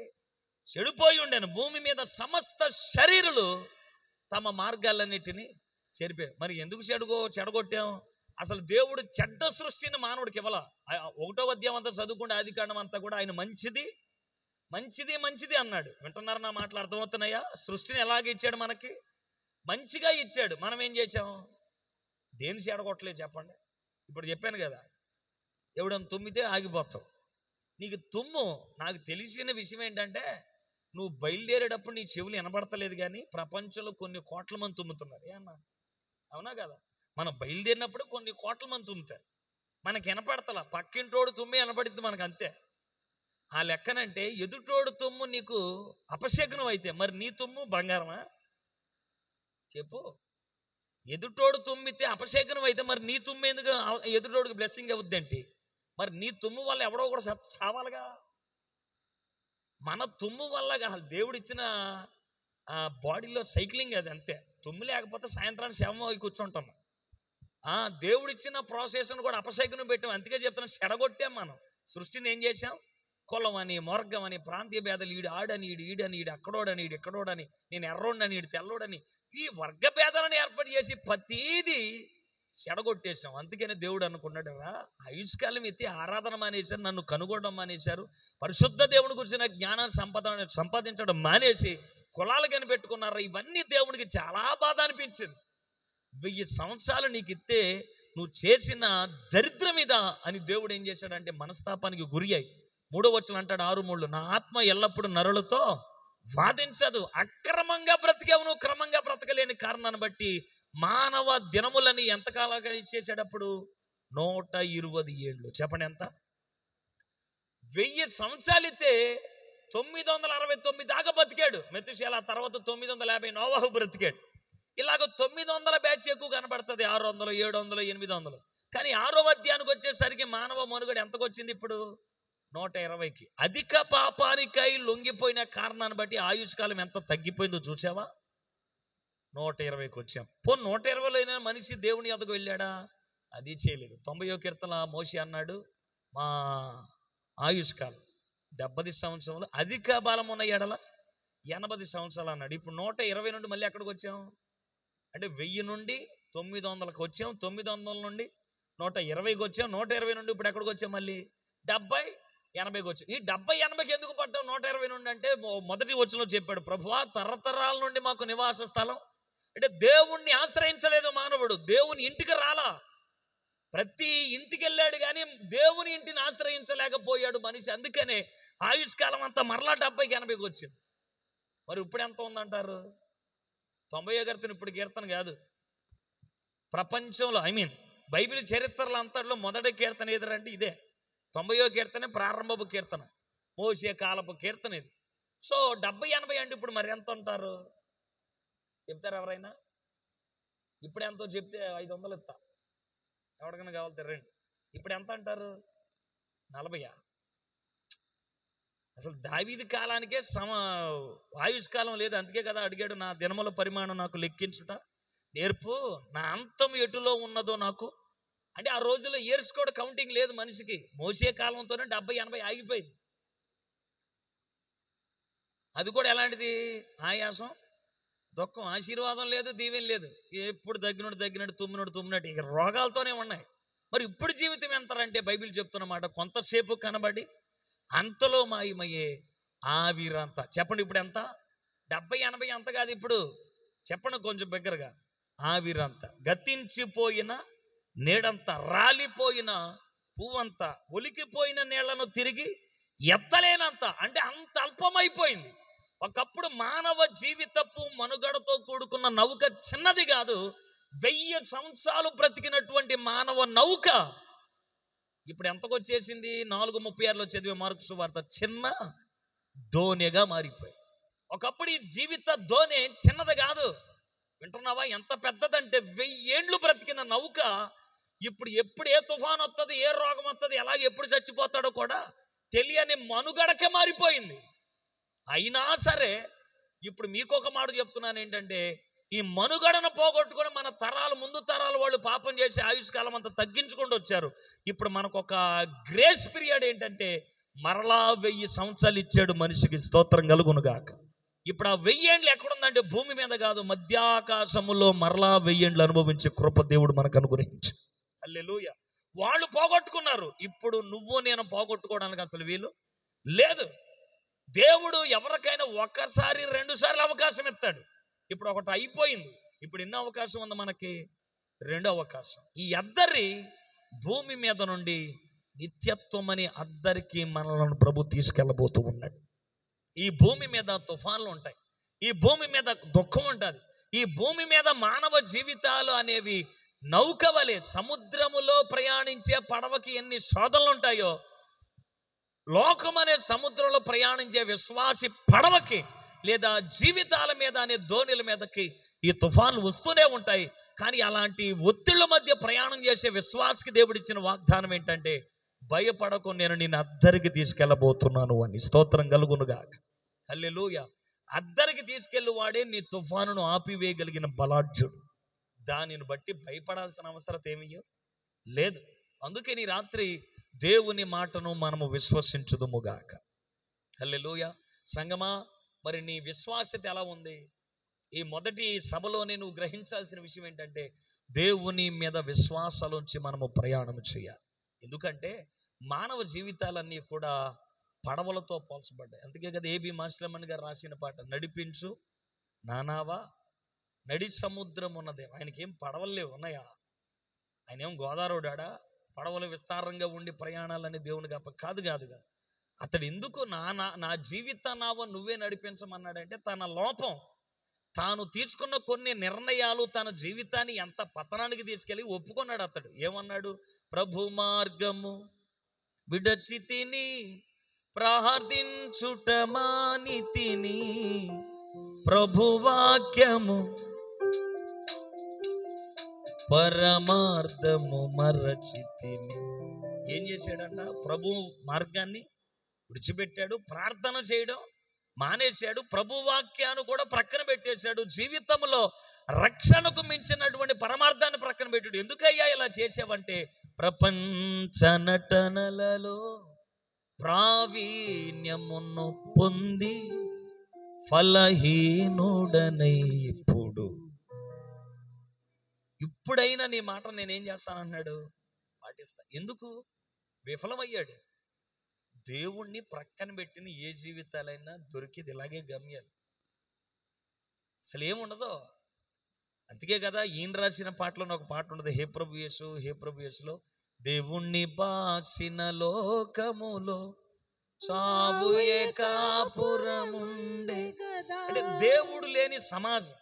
Speaker 1: చెడిపోయి ఉండేను. భూమి మీద సమస్త శరీరులు తమ మార్గాలన్నిటినీ చెరిపారు. మరి ఎందుకు చెడగొట్టాం? అసలు దేవుడు చెడ్డ సృష్టిని మానవుడికి ఇవ్వాల. 1వ అధ్యాయం అంతా చదువుకుంటే ఆదికాండం అంతా కూడా ఆయన మంచిది మంచిది మంచిది అన్నాడు. వింటున్నారు నా మాటలు? అర్థమవుతున్నాయా? సృష్టిని ఎలాగ ఇచ్చాడు? మనకి మంచిగా ఇచ్చాడు. మనం ఏం చేసాం? దేని చెడగొట్టలేదు చెప్పండి. ఇప్పుడు చెప్పాను కదా, ఎవడన్నా తుమ్మితే ఆగిపోతావు. నీకు తుమ్ము. నాకు తెలిసిన విషయం ఏంటంటే, నువ్వు బయలుదేరేటప్పుడు నీ చెవులు వినబడతలేదు, కానీ ప్రపంచంలో కొన్ని కోట్ల మంది తుమ్ముతున్నారు. ఏమన్నా అవునా కదా? మనం బయలుదేరినప్పుడు కొన్ని కోట్ల మంది తుమ్ముతారు, మనకి వినపడతలా, పక్కింటోడు తుమ్మి వినపడిద్ది మనకు, అంతే. ఆ లెక్కనంటే ఎదుటోడు తుమ్ము నీకు అపశకునం అయితే మరి నీ తుమ్ము బంగారమా? చెప్పు. ఎదుటోడు తుమ్మితే అపశకునం అయితే మరి నీ తుమ్ము ఎందుకు ఎదుటోడికి బ్లెస్సింగ్ అవుద్దేంటి? మరి నీ తుమ్ము వల్ల ఎవడో కూడా చావాలిగా. మన తుమ్ము వల్ల దేవుడిచ్చిన బాడీలో సైక్లింగ్ అది, అంతే. తుమ్ము లేకపోతే సాయంత్రానికి శవం అయి కూర్చుంటాం. దేవుడిచ్చిన ప్రాసెస్ను కూడా అపశకునం పెట్టాం. అందుకే చెప్తున్నాం, చెడగొట్టాం మనం. సృష్టిని ఏం చేశాం? కులం అని, మార్గం అని, ప్రాంతీయ భేదాలు, ఈడు ఆడని, ఈడని, ఈడు అక్కడోడని, ఈడు ఎక్కడోడని, నేను ఎర్రోడని, ఈడు తెల్లోడని, ఈ వర్గ భేదాలను ఏర్పాటు చేసి ప్రతీది చెడగొట్టేశాం. అందుకనే దేవుడు అనుకున్నాడు, ఆయుష్కాలం ఎత్తి ఆరాధన మానేశారు, నన్ను కనుగొనడం మానేశారు, పరిశుద్ధ దేవుని గురించిన జ్ఞానాన్ని సంపాదించడం మానేసి కులాలు కనిపెట్టుకున్నారు. ఇవన్నీ దేవునికి చాలా బాధ అనిపించింది. 1000 సంవత్సరాలు నీకు ఇస్తే నువ్వు చేసిన దరిద్రం ఇదా అని దేవుడు ఏం చేశాడంటే మనస్తాపానికి గురి అయి 3వ వచనం అంటాడు, 6:3, నా ఆత్మ ఎల్లప్పుడూ నరులతో వాదించదు. అక్రమంగా బ్రతికావు నువ్వు, క్రమంగా బ్రతకలేని కారణాన్ని బట్టి మానవ దినములని ఎంతకాలంగా ఇచ్చేసాడప్పుడు? 120 ఏళ్ళు. చెప్పండి ఎంత? 1000 సంవత్సరాలు ఇస్తే 969 దాకా బతికాడు మెతుషేల. తర్వాత 950 నోవాహు బ్రతికాడు. ఇలాగ 900 బ్యాచ్ ఎక్కువ కనబడుతుంది, 600, 700, 800. కానీ 6వ అధ్యాయానికి వచ్చేసరికి మానవ మనుగడ ఎంతకు వచ్చింది ఇప్పుడు? 120కి. అధిక పాపానికై లొంగిపోయిన కారణాన్ని బట్టి ఆయుష్కాలం ఎంత తగ్గిపోయిందో చూసావా? 120కి వచ్చాం. 120లో మనిషి దేవుని ఎదుగు వెళ్ళాడా? అది చేయలేదు. 90వ కీర్తన మోషే అన్నాడు, మా ఆయుష్కాలం 70 సంవత్సరాలు, అధిక బలం ఉన్న ఎడల 80 సంవత్సరాలు అన్నాడు. ఇప్పుడు 120 నుండి మళ్ళీ ఎక్కడికి వచ్చాం అంటే 1000 నుండి 900కి వచ్చాం, 900 నుండి 120కి వచ్చాం, 120 నుండి ఇప్పుడు ఎక్కడికి వచ్చాం? మళ్ళీ 70, 80కి వచ్చాం. ఈ 70, 80కి ఎందుకు పడ్డాం 120 నుండి అంటే మొదటి వచనంలో చెప్పాడు, ప్రభువా తరతరాల నుండి మాకు నివాస స్థలం. అంటే దేవుణ్ణి ఆశ్రయించలేదు మానవుడు, దేవుని ఇంటికి రాలా. ప్రతి ఇంటికి వెళ్ళాడు కానీ దేవుని ఇంటిని ఆశ్రయించలేకపోయాడు మనిషి. అందుకనే ఆయుష్కాలం అంతా మరలా 70కి 80కి వచ్చింది. మరి ఇప్పుడు ఎంత ఉందంటారు? 90వ కీర్తన ఇప్పుడు కీర్తన కాదు. ప్రపంచంలో బైబిల్ చరిత్రలో అంతట్లో మొదటి కీర్తన ఏదంటే ఇదే. 90వ కీర్తన ప్రారంభపు కీర్తన, మోషే కాలపు కీర్తన ఇది. సో 70, 80 అంటే ఇప్పుడు మరి ఎంత అంటారు? చెప్తారు ఎవరైనా? ఇప్పుడు ఎంతో చెప్తే 500 ఇస్తా, ఎవరికైనా కావాలి రండి. ఇప్పుడు ఎంత అంటారు? 40. అసలు దావీదు కాలానికే ఆయుష్కాలం లేదు. అందుకే కదా అడిగాడు, నా దినముల పరిమాణం నాకు లెక్కించుట నేర్పు, నా అంతం ఎటులో ఉన్నదో నాకు. అంటే ఆ రోజుల్లో ఇయర్స్ కూడా కౌంటింగ్ లేదు మనిషికి. మోసే కాలంతోనే 70, 80 ఆగిపోయింది. అది కూడా ఎలాంటిది? ఆయాసం, దుఃఖం, ఆశీర్వాదం లేదు, దీవెన లేదు. ఎప్పుడు తగ్గినట్టు తుమ్మినట్టు ఇక రోగాలతోనే ఉన్నాయి. మరి ఇప్పుడు జీవితం ఎంతరంటే బైబిల్ చెప్తున్నమాట, కొంతసేపు కనబడి అంతలో మాయమయ్యే ఆవిరంత. చెప్పండి ఇప్పుడు ఎంత? 70, 80 అంత కాదు ఇప్పుడు. చెప్పండి కొంచెం బిగ్గరగా. ఆవిరంత, గతించిపోయిన నీడంత, రాలిపోయిన పువ్వంత, ఒలికిపోయిన నీళ్లను తిరిగి ఎత్తలేనంత. అంటే అంత అల్పమైపోయింది. ఒకప్పుడు మానవ జీవితపు మనుగడతో కూడుకున్న నౌక చిన్నది కాదు, 1000 సంవత్సరాలు బ్రతికినటువంటి మానవ నౌక ఇప్పుడు ఎంతకు వచ్చేసింది? 4:36లో చదివే మార్కు సువార్త, చిన్న దోణిగా మారిపోయి. ఒకప్పుడు ఈ జీవిత దోణి చిన్నది కాదు. వింటున్నావా? ఎంత పెద్దదంటే 1000 ఏండ్లు బ్రతికిన నౌక ఇప్పుడు ఎప్పుడు ఏ తుఫాన్ వస్తుంది, ఏ రోగం వస్తుంది, ఎలాగ ఎప్పుడు చచ్చిపోతాడో కూడా తెలియని మనుగడకే మారిపోయింది. అయినా సరే ఇప్పుడు మీకు ఒక మాట చెప్తున్నాను ఏంటంటే, ఈ మనుగడను పోగొట్టుకొని మన తరాలు, ముందు తరాలు వాళ్ళు పాపం చేసి ఆయుష్కాలం అంతా తగ్గించుకుంటూ వచ్చారు. ఇప్పుడు మనకు ఒక గ్రేస్ పీరియడ్ ఏంటంటే మరలా 1000 సంవత్సరాలు ఇచ్చాడు మనిషికి. స్తోత్రం కలుగునుగాక. ఇప్పుడు ఆ 1000 ఏండ్లు ఎక్కడుందంటే భూమి మీద కాదు, మధ్యాకాశములో మరలా 1000 ఏండ్లు అనుభవించే కృప దేవుడు మనకు అనుగ్రహించు. హల్లెలూయా. వాళ్ళు పోగొట్టుకున్నారు, ఇప్పుడు నువ్వు నేను పోగొట్టుకోవడానికి అసలు వీలు లేదు. దేవుడు ఎవరికైనా ఒకసారి 2 సార్లు అవకాశం ఇస్తాడు. ఇప్పుడు ఒకటి అయిపోయింది, ఇప్పుడు ఎన్నో అవకాశం ఉంది మనకి? 2వ అవకాశం. ఈ అద్దరి భూమి మీద నుండి నిత్యత్వం అని అద్దరికి మనలను ప్రభు తీసుకెళ్ళబోతూ ఉన్నాడు. ఈ భూమి మీద తుఫాన్లు ఉంటాయి, ఈ భూమి మీద దుఃఖం ఉంటుంది, ఈ భూమి మీద మానవ జీవితాలు అనేవి నౌక వలె సముద్రములో ప్రయాణించే పడవకి ఎన్ని శోధనలు ఉంటాయో, లోకం అనే సముద్రంలో ప్రయాణించే విశ్వాసి పడవకి లేదా జీవితాల మీద అనే దోణిల మీదకి ఈ తుఫాన్లు వస్తూనే ఉంటాయి. కానీ అలాంటి ఒత్తిళ్ల మధ్య ప్రయాణం చేసే విశ్వాసికి దేవుడిచ్చిన వాగ్దానం ఏంటంటే, భయపడకు, నేను నిన్ను అద్దరికి తీసుకెళ్ళబోతున్నాను అని. స్తోత్రం కలుగునుగాక. హల్లెలూయా. అద్దరికి తీసుకెళ్ళి వాడే నీ తుఫానును ఆపివేయగలిగిన బలాఢ్యుడు. దానిని బట్టి భయపడాల్సిన అవసరం ఏమీ లేదు. అందుకే నీ రాత్రి దేవుని మాటను మనము విశ్వసించుదుముగాక. హల్లెలూయా. సంగమా, మరి నీ విశ్వాసత ఎలా ఉంది? ఈ మొదటి సభలోనే నువ్వు గ్రహించాల్సిన విషయం ఏంటంటే, దేవుని మీద విశ్వాసాలుంచి మనము ప్రయాణం చేయాలి. ఎందుకంటే మానవ జీవితాలన్నీ కూడా పడవలతో పోల్చబడ్డాయి. అందుకే కదా ఏబి మాస్లమన్ గారు రాసిన పాట, నడిపించు నానావా నడి సముద్రం ఉన్నదే. ఆయనకేం పడవలు లేవు, ఉన్నాయా? ఆయన ఏం గోదావరిడా? పడవలు విస్తారంగా ఉండి ప్రయాణాలని దేవుని కాదు కాదుగా. అతడు ఎందుకు నా జీవిత నావ నువ్వే నడిపించమన్నాడంటే, తన లోపం, తాను తీసుకున్న కొన్ని నిర్ణయాలు తన జీవితాన్ని ఎంత పతనానికి తీసుకెళ్ళి ఒప్పుకున్నాడు. అతడు ఏమన్నాడు? ప్రభు మార్గము విడచి తిని ప్రార్థించుట మాని తిని, ప్రభు వాక్యము పరమార్థము మరచి తిని. ఏం చేశాడంట? ప్రభు మార్గాన్ని విడిచిపెట్టాడు, ప్రార్థన చేయడం మానేశాడు, ప్రభు వాక్యాన్ని కూడా ప్రక్కన పెట్టేశాడు. జీవితంలో రక్షణకు మించినటువంటి పరమార్థాన్ని ప్రక్కన పెట్టాడు. ఎందుకయ్యా ఇలా చేసావంటే, ప్రపంచ నటనలలో ప్రావీణ్యమును పొంది ఫలహీనుడనై ఇప్పుడైనా నీ మాట నేనేం చేస్తానన్నాడు? పాటిస్తా. ఎందుకు? విఫలమయ్యాడు. దేవుణ్ణి ప్రక్కన పెట్టిన ఏ జీవితాలైనా దొరికిది ఇలాగే గమ్యాలు, అసలు ఏముండదు. అందుకే కదా ఈయన రాసిన పాటలో ఒక పాట ఉండదు, హే ప్రభు యేసు, హే ప్రభు యేసులో, దేవుణ్ణి బాసిన లోకములో చావు ఏకాపురముండే. అంటే దేవుడు లేని సమాజం.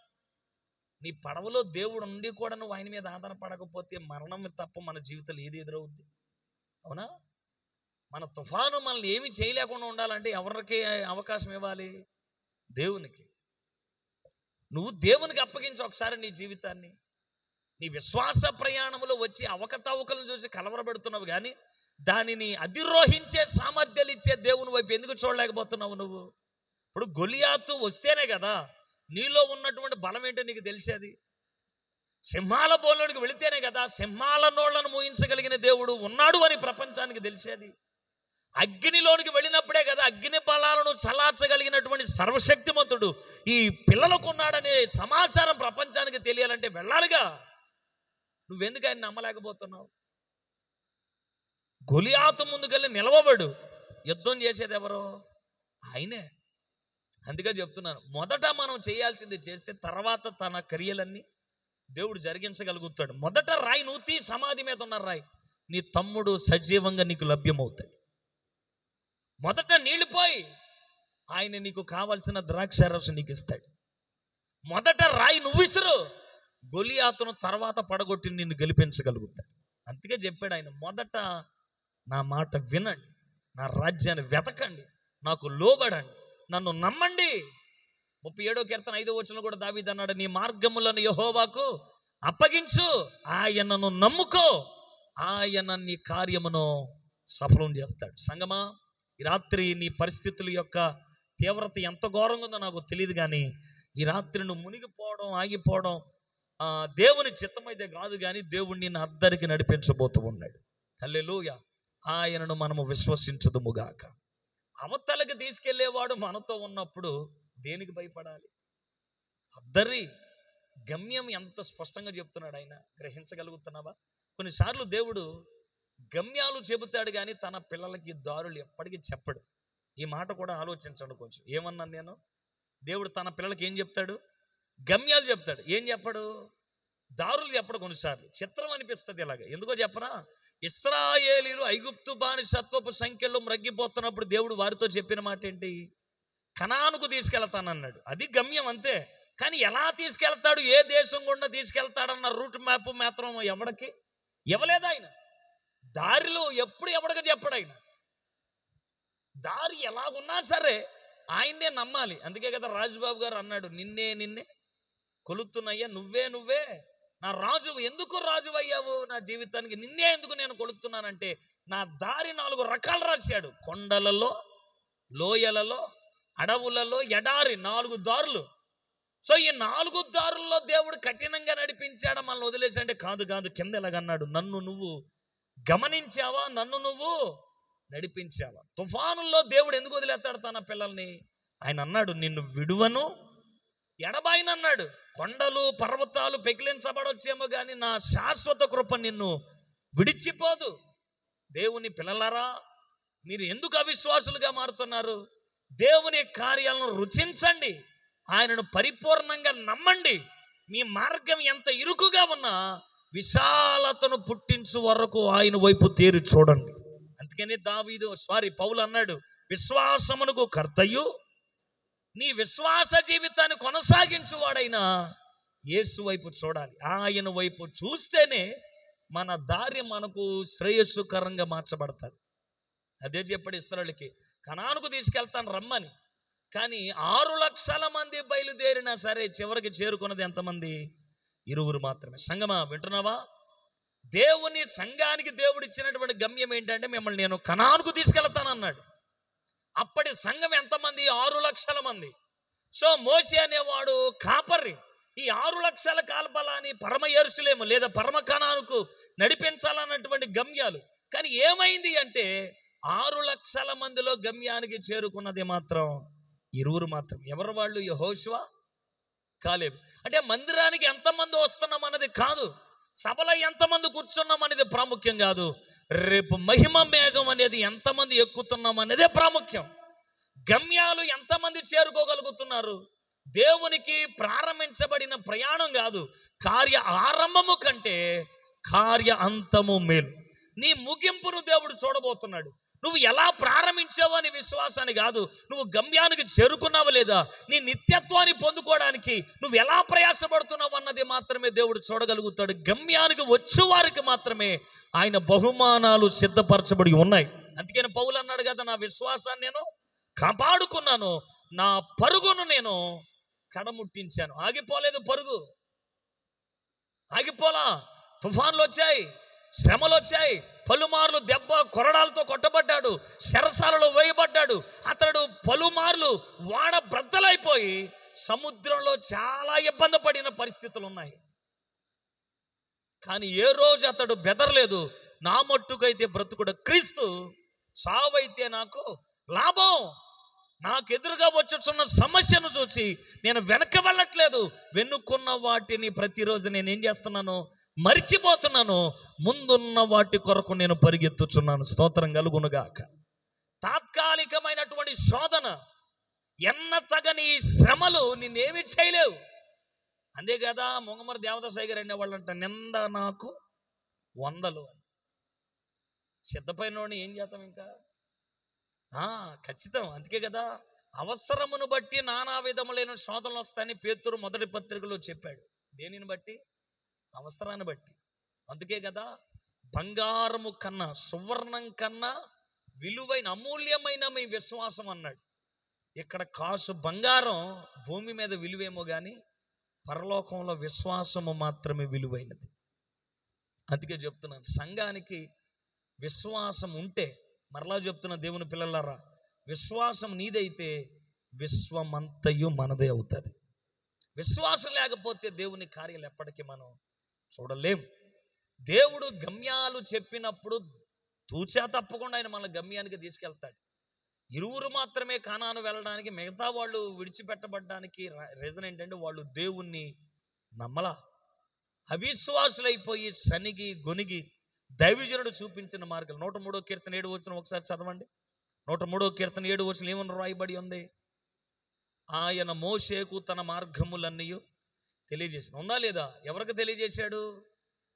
Speaker 1: నీ పడవలో దేవుడు ఉండి కూడా నువ్వు ఆయన మీద ఆధారపడకపోతే మరణం తప్ప మన జీవితంలో ఏది ఎదురవుద్ది? అవునా? మన తుఫాను మనల్ని ఏమి చేయలేకుండా ఉండాలంటే ఎవరికి అవకాశం ఇవ్వాలి? దేవునికి. నువ్వు దేవునికి అప్పగించు ఒకసారి నీ జీవితాన్ని. నీ విశ్వాస ప్రయాణంలో వచ్చి అవకతవకలను చూసి కలవరపెడుతున్నావు, కానీ దానిని అధిరోహించే సామర్థ్యాలు ఇచ్చే దేవుని వైపు ఎందుకు చూడలేకపోతున్నావు నువ్వు? ఇప్పుడు గొలియాతు వస్తేనే కదా నీలో ఉన్నటువంటి బలం ఏంటో నీకు తెలిసేది. సింహాల బోలుడికి వెళితేనే కదా సింహాల నోళ్లను మూయించగలిగిన దేవుడు ఉన్నాడు అని ప్రపంచానికి తెలిసేది. అగ్నిలోనికి వెళ్ళినప్పుడే కదా అగ్ని బలాలను చల్లార్చగలిగినటువంటి సర్వశక్తిమంతుడు ఈ పిల్లలకు ఉన్నాడనే సమాచారం ప్రపంచానికి తెలియాలంటే వెళ్ళాలిగా. నువ్వెందుకు ఆయన నమ్మలేకపోతున్నావు? గొలియాతు ముందుకెళ్ళి నిలవబడు. యుద్ధం చేసేది ఎవరో? ఆయనే. అందుకే చెప్తున్నాను, మొదట మనం చేయాల్సింది చేస్తే తర్వాత తన క్రియలన్నీ దేవుడు జరిగించగలుగుతాడు. మొదట రాయి నూతి సమాధి మీద ఉన్న రాయి నీ తమ్ముడు సజీవంగా నీకు లభ్యమవుతాడు. మొదట నీళ్లు పోయి ఆయన నీకు కావలసిన ద్రాక్షారసం నీకు ఇస్తాడు. మొదట రాయి నువ్వు విసురు, గొలియాతును తర్వాత పడగొట్టి నిన్ను గెలిపించగలుగుతాడు. అందుకే చెప్పాడు ఆయన, మొదట నా మాట వినండి, నా రాజ్యాన్ని వెతకండి, నాకు లోబడండి, నన్ను నమ్మండి. 37వ కీర్తన 5వ వచనంలో కూడా దావీదు అన్నాడు, నీ మార్గములను యెహోవాకు అప్పగించు, ఆయనను నమ్ముకో, ఆయన నీ కార్యమును సఫలం చేస్తాడు. సంగమా, ఈ రాత్రి నీ పరిస్థితుల యొక్క తీవ్రత ఎంత ఘోరంగా ఉందో నాకు తెలియదు, కానీ ఈ రాత్రి నువ్వు మునిగిపోవడం ఆగిపోవడం దేవుని చిత్తమైతే కాదు, కానీ దేవుణ్ణి నా అద్దరికి నడిపించబోతూ ఉన్నాడు. హల్లెలూయా. ఆయనను మనము విశ్వసించుదుముగాక. అవతలకి తీసుకెళ్లేవాడు మనతో ఉన్నప్పుడు దేనికి భయపడాలి? అద్దరి గమ్యం ఎంత స్పష్టంగా చెప్తున్నాడు ఆయన. గ్రహించగలుగుతున్నావా? కొన్నిసార్లు దేవుడు గమ్యాలు చెబుతాడు, కానీ తన పిల్లలకి దారులు ఎప్పటికీ చెప్పడు. ఈ మాట కూడా ఆలోచించండి కొంచెం. ఏమన్నాను నేను? దేవుడు తన పిల్లలకి ఏం చెప్తాడు? గమ్యాలు చెప్తాడు, ఏం చెప్పడు? దారులు చెప్పడు. కొన్నిసార్లు చిత్రం అనిపిస్తుంది ఇలాగ. ఎందుకో చెప్పరా? ఇశ్రాయేలీయులు ఐగుప్తు బానిసత్వపు సంఖ్యలో మ్రగ్గిపోతున్నప్పుడు దేవుడు వారితో చెప్పిన మాట ఏంటి? కనానుకు తీసుకెళ్తానన్నాడు. అది గమ్యం అంతే. కానీ ఎలా తీసుకెళ్తాడు, ఏ దేశం గుండా తీసుకెళ్తాడన్న రూట్ మ్యాప్ మాత్రం ఎవడికి ఇవ్వలేదు ఆయన. దారిలో ఎప్పుడు ఎవడికి చెప్పడు ఆయన. దారి ఎలాగున్నా సరే ఆయన్నే నమ్మాలి. అందుకే కదా రాజుబాబు గారు అన్నాడు, నిన్నే కొలుతున్నాయ్యా, నువ్వే నా రాజు. ఎందుకు రాజు అయ్యావు నా జీవితానికి? నిన్నే ఎందుకు నేను కొలుతున్నానంటే నా దారి 4 రకాలు రాశాడు. కొండలలో, లోయలలో, అడవులలో, ఎడారి, 4 దారులు. సో ఈ 4 దారుల్లో దేవుడు కఠినంగా నడిపించాడు మనల్ని వదిలేసి అంటే కాదు. కింద ఎలాగన్నాడు, నన్ను నువ్వు గమనించావా, నన్ను నువ్వు నడిపించావా? తుఫానుల్లో దేవుడు ఎందుకు వదిలేస్తాడు తన పిల్లల్ని? ఆయన అన్నాడు, నిన్ను విడువను ఎడబాయినన్నాడు. కొండలు పర్వతాలు పెకిలించబడొచ్చేమో కానీ నా శాశ్వత కృప నిన్ను విడిచిపోదు. దేవుని పిల్లలారా, మీరు ఎందుకు అవిశ్వాసులుగా మారుతున్నారు? దేవుని కార్యాలను రుచించండి, ఆయనను పరిపూర్ణంగా నమ్మండి. మీ మార్గం ఎంత ఇరుకుగా ఉన్నా విశాలతను పుట్టించు వరకు ఆయన వైపు తేరి చూడండి. అందుకని పౌలు అన్నాడు, విశ్వాసమునకు కర్తయు నీ విశ్వాస జీవితాన్ని కొనసాగించువాడైనా యేసు వైపు చూడాలి. ఆయన వైపు చూస్తేనే మన దారి మనకు శ్రేయస్సుకరంగా మార్చబడతాది. అదే చెప్పాడు ఇశ్రాయేలుకి, కనానుకు తీసుకెళ్తాను రమ్మని. కానీ 6 లక్షల మంది బయలుదేరినా సరే చివరికి చేరుకున్నది ఎంతమంది? 2 మాత్రమే. సంగమా, వింటున్నావా? దేవుని సంఘానికి దేవుడు ఇచ్చినటువంటి గమ్యం ఏంటంటే మిమ్మల్ని నేను కనానుకు తీసుకెళ్తానన్నాడు. అప్పటి సంఘం ఎంతమంది? 6 లక్షల మంది. సో మోషే అనేవాడు కాపరి. ఈ 6 లక్షల కాల్బలాన్ని పరమ యెరూషలేము లేదా పరమ కనానుకు నడిపించాలన్నటువంటి గమ్యాలు. కానీ ఏమైంది అంటే 6 లక్షల మందిలో గమ్యానికి చేరుకున్నది మాత్రం 2 మాత్రం. ఎవరు వాళ్ళు? యెహోషువ, కాలేబు. అంటే మందిరానికి ఎంతమంది వస్తున్నాం అన్నది కాదు, సభలో ఎంతమంది కూర్చున్నాం అనేది ప్రాముఖ్యం కాదు, రేపు మహిమ మేఘం అనేది ఎంతమంది ఎక్కుతున్నాం అనేదే ప్రాముఖ్యం. గమ్యాలు ఎంతమంది చేరుకోగలుగుతున్నారు? దేవునికి ప్రారంభించబడిన ప్రయాణం కాదు, కార్య ఆరంభము కంటే కార్య అంతము మేలు. నీ ముగింపును దేవుడు చూడబోతున్నాడు. నువ్వు ఎలా ప్రారంభించావు అని విశ్వాసాన్ని కాదు, నువ్వు గమ్యానికి చేరుకున్నావు లేదా, నీ నిత్యత్వాన్ని పొందుకోవడానికి నువ్వు ఎలా ప్రయాసపడుతున్నావు అన్నది మాత్రమే దేవుడు చూడగలుగుతాడు. గమ్యానికి వచ్చేవారికి మాత్రమే ఆయన బహుమానాలు సిద్ధపరచబడి ఉన్నాయి. అందుకని పౌలు అన్నాడు కదా, నా విశ్వాసాన్ని నేను కాపాడుకున్నాను, నా పరుగును నేను కడముట్టించాను. ఆగిపోలేదు పరుగు, ఆగిపోలా. తుఫాన్లు వచ్చాయి, శ్రమలు వచ్చాయి, పలుమార్లు దెబ్బ కొరడాలతో కొట్టబడ్డాడు, శరసాలలో వేయబడ్డాడు. అతడు పలుమార్లు వాడ బ్రద్దలైపోయి సముద్రంలో చాలా ఇబ్బంది పడిన పరిస్థితులు ఉన్నాయి. కానీ ఏ రోజు అతడు బెదరలేదు. నా మట్టుకైతే బ్రతుకుడు క్రీస్తు, చావైతే నాకు లాభం. నాకు ఎదురుగా వచ్చుచున్న సమస్యను చూసి నేను వెనక వెళ్ళట్లేదు, వెనుకున్న వాటిని ప్రతిరోజు నేను ఏం చేస్తున్నాను? మరిచిపోతున్నాను. ముందున్న వాటి కొరకు నేను పరిగెత్తుచున్నాను. స్తోత్రం కలుగునుగాక. తాత్కాలికమైనటువంటి శోధన, ఎన్న తగని శ్రమలు నిన్నేమి చేయలేవు. అంతే కదా మొంగమరి దేవదాసాయి గారు అనేవాళ్ళు అంట, నింద నాకు 100 అని. సిద్ధపైన ఏం చేద్దాం ఇంకా? ఖచ్చితం. అందుకే కదా అవసరమును బట్టి నానా విధములైన శోధనలు వస్తాయని పేతురు మొదటి పత్రికలో చెప్పాడు. దేనిని బట్టి? అవసరాన్ని బట్టి. అందుకే కదా బంగారము కన్నా సువర్ణం కన్నా విలువైన అమూల్యమైన మీ విశ్వాసం అన్నాడు. ఇక్కడ కాసు బంగారం భూమి మీద విలువేమో కానీ పరలోకంలో విశ్వాసము మాత్రమే విలువైనది. అందుకే చెప్తున్నాను, సంఘానికి విశ్వాసం ఉంటే, మరలా చెప్తున్న దేవుని పిల్లలారా, విశ్వాసం నీదైతే విశ్వమంతయు మనదే అవుతుంది. విశ్వాసం లేకపోతే దేవుని కార్యాలు ఎప్పటికీ మనం చూడలేం. దేవుడు గమ్యాలు చెప్పినప్పుడు తూచా తప్పకుండా ఆయన మన గమ్యానికి తీసుకెళ్తాడు. 2 మాత్రమే కానాను వెళ్ళడానికి, మిగతా వాళ్ళు విడిచిపెట్టబడ్డానికి రీజన్ ఏంటంటే వాళ్ళు దేవుణ్ణి నమ్మలా. అవిశ్వాసులైపోయి సనిగి గొనిగి దైవజనుడు చూపించిన మార్గం. 103వ కీర్తన 7వ వచనం ఒకసారి చదవండి. 103వ కీర్తన 7వ వచనం ఏమని రాయబడి ఉంది? ఆయన మోషేకు తన మార్గములన్నీ తెలియజేసిన. ఉందా లేదా? ఎవరికి తెలియజేశాడు?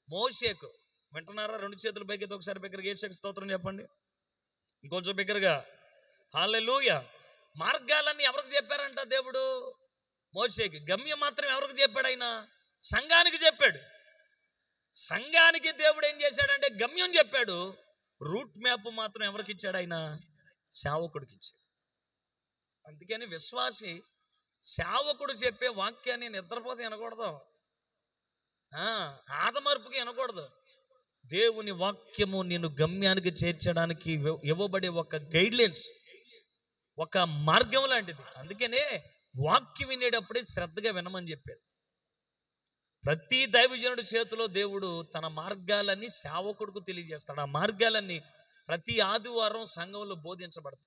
Speaker 1: మోషేకు. వింటున్నారా? 2 చేతులు పైకి ఒకసారి బిగ్గరగా యేసుకు స్తోత్రం చెప్పండి. ఇంకొంచెం బిగ్గరగా హల్లెలూయా. మార్గాలన్నీ ఎవరికి చెప్పారంట దేవుడు? మోషేకి. గమ్యం మాత్రం ఎవరికి చెప్పాడు? ఆయన సంఘానికి చెప్పాడు. సంఘానికి దేవుడు ఏం చేశాడంటే గమ్యం చెప్పాడు. రూట్ మ్యాప్ మాత్రం ఎవరికి ఇచ్చాడు? ఆయన సేవకుడికి ఇచ్చాడు. అందుకని విశ్వాసి సేవకుడు చెప్పే వాక్యాన్ని నిద్రపోతే వినకూడదు, ఆదమర్పుకి వినకూడదు. దేవుని వాక్యము నేను గమ్యానికి చేర్చడానికి ఇవ్వబడే ఒక గైడ్లైన్స్, ఒక మార్గం లాంటిది. అందుకనే వాక్యం వినేటప్పుడే శ్రద్ధగా వినమని చెప్పారు. ప్రతి దైవజనుడి చేతిలో దేవుడు తన మార్గాలన్నీ సేవకుడికి తెలియజేస్తాడు. ఆ మార్గాలన్నీ ప్రతి ఆదివారం సంఘంలో బోధించబడతాయి.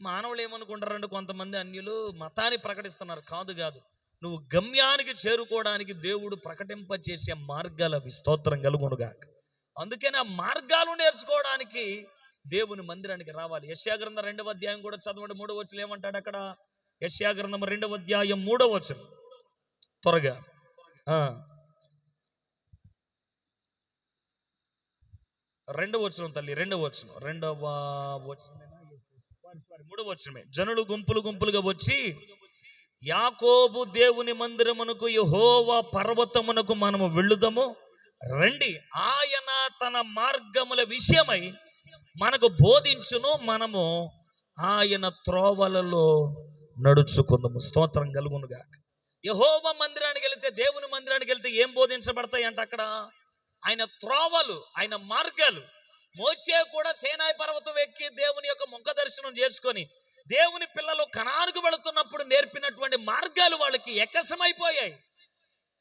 Speaker 1: మానవులు ఏమనుకుంటారంటే కొంతమంది అన్యులు మతాన్ని ప్రకటిస్తున్నారు. కాదు కాదు, నువ్వు గమ్యానికి చేరుకోవడానికి దేవుడు ప్రకటింపచేసే మార్గాలు స్తోత్రం కలుగునుగా. అందుకని ఆ మార్గాలు నేర్చుకోవడానికి దేవుని మందిరానికి రావాలి. యెషయా గ్రంథం 2వ అధ్యాయం కూడా చదవండి. 3వ వచనం ఏమంటాడు అక్కడ? యెషయా గ్రంథం 2వ అధ్యాయం 3వ వచనం త్వరగా. 2వ వచనం తల్లి, 2వ వచనం, 3వ వచనమే. జనులు గుంపులు గుంపులుగా వచ్చి యాకోబు దేవుని మందిరమునకు యెహోవా పర్వతమునకు మనము వెళ్ళుదాము రండి, ఆయన తన మార్గముల విషయమై మనకు బోధించును, మనము ఆయన త్రోవలలో నడుచుకుందాము. స్తోత్రం కలుగునుగా. యెహోవా మందిరానికి వెళితే, దేవుని మందిరానికి వెళితే ఏం బోధించబడతాయి అంటే అక్కడ ఆయన త్రోవలు, ఆయన మార్గాలు. మోషే కూడా సేనాయి పర్వతం ఎక్కి దేవుని యొక్క ముఖ దర్శనం చేసుకొని దేవుని పిల్లలు కనానుకు వెళుతున్నప్పుడు నేర్పినటువంటి మార్గాలు వాళ్ళకి ఎక్కసమైపోయాయి.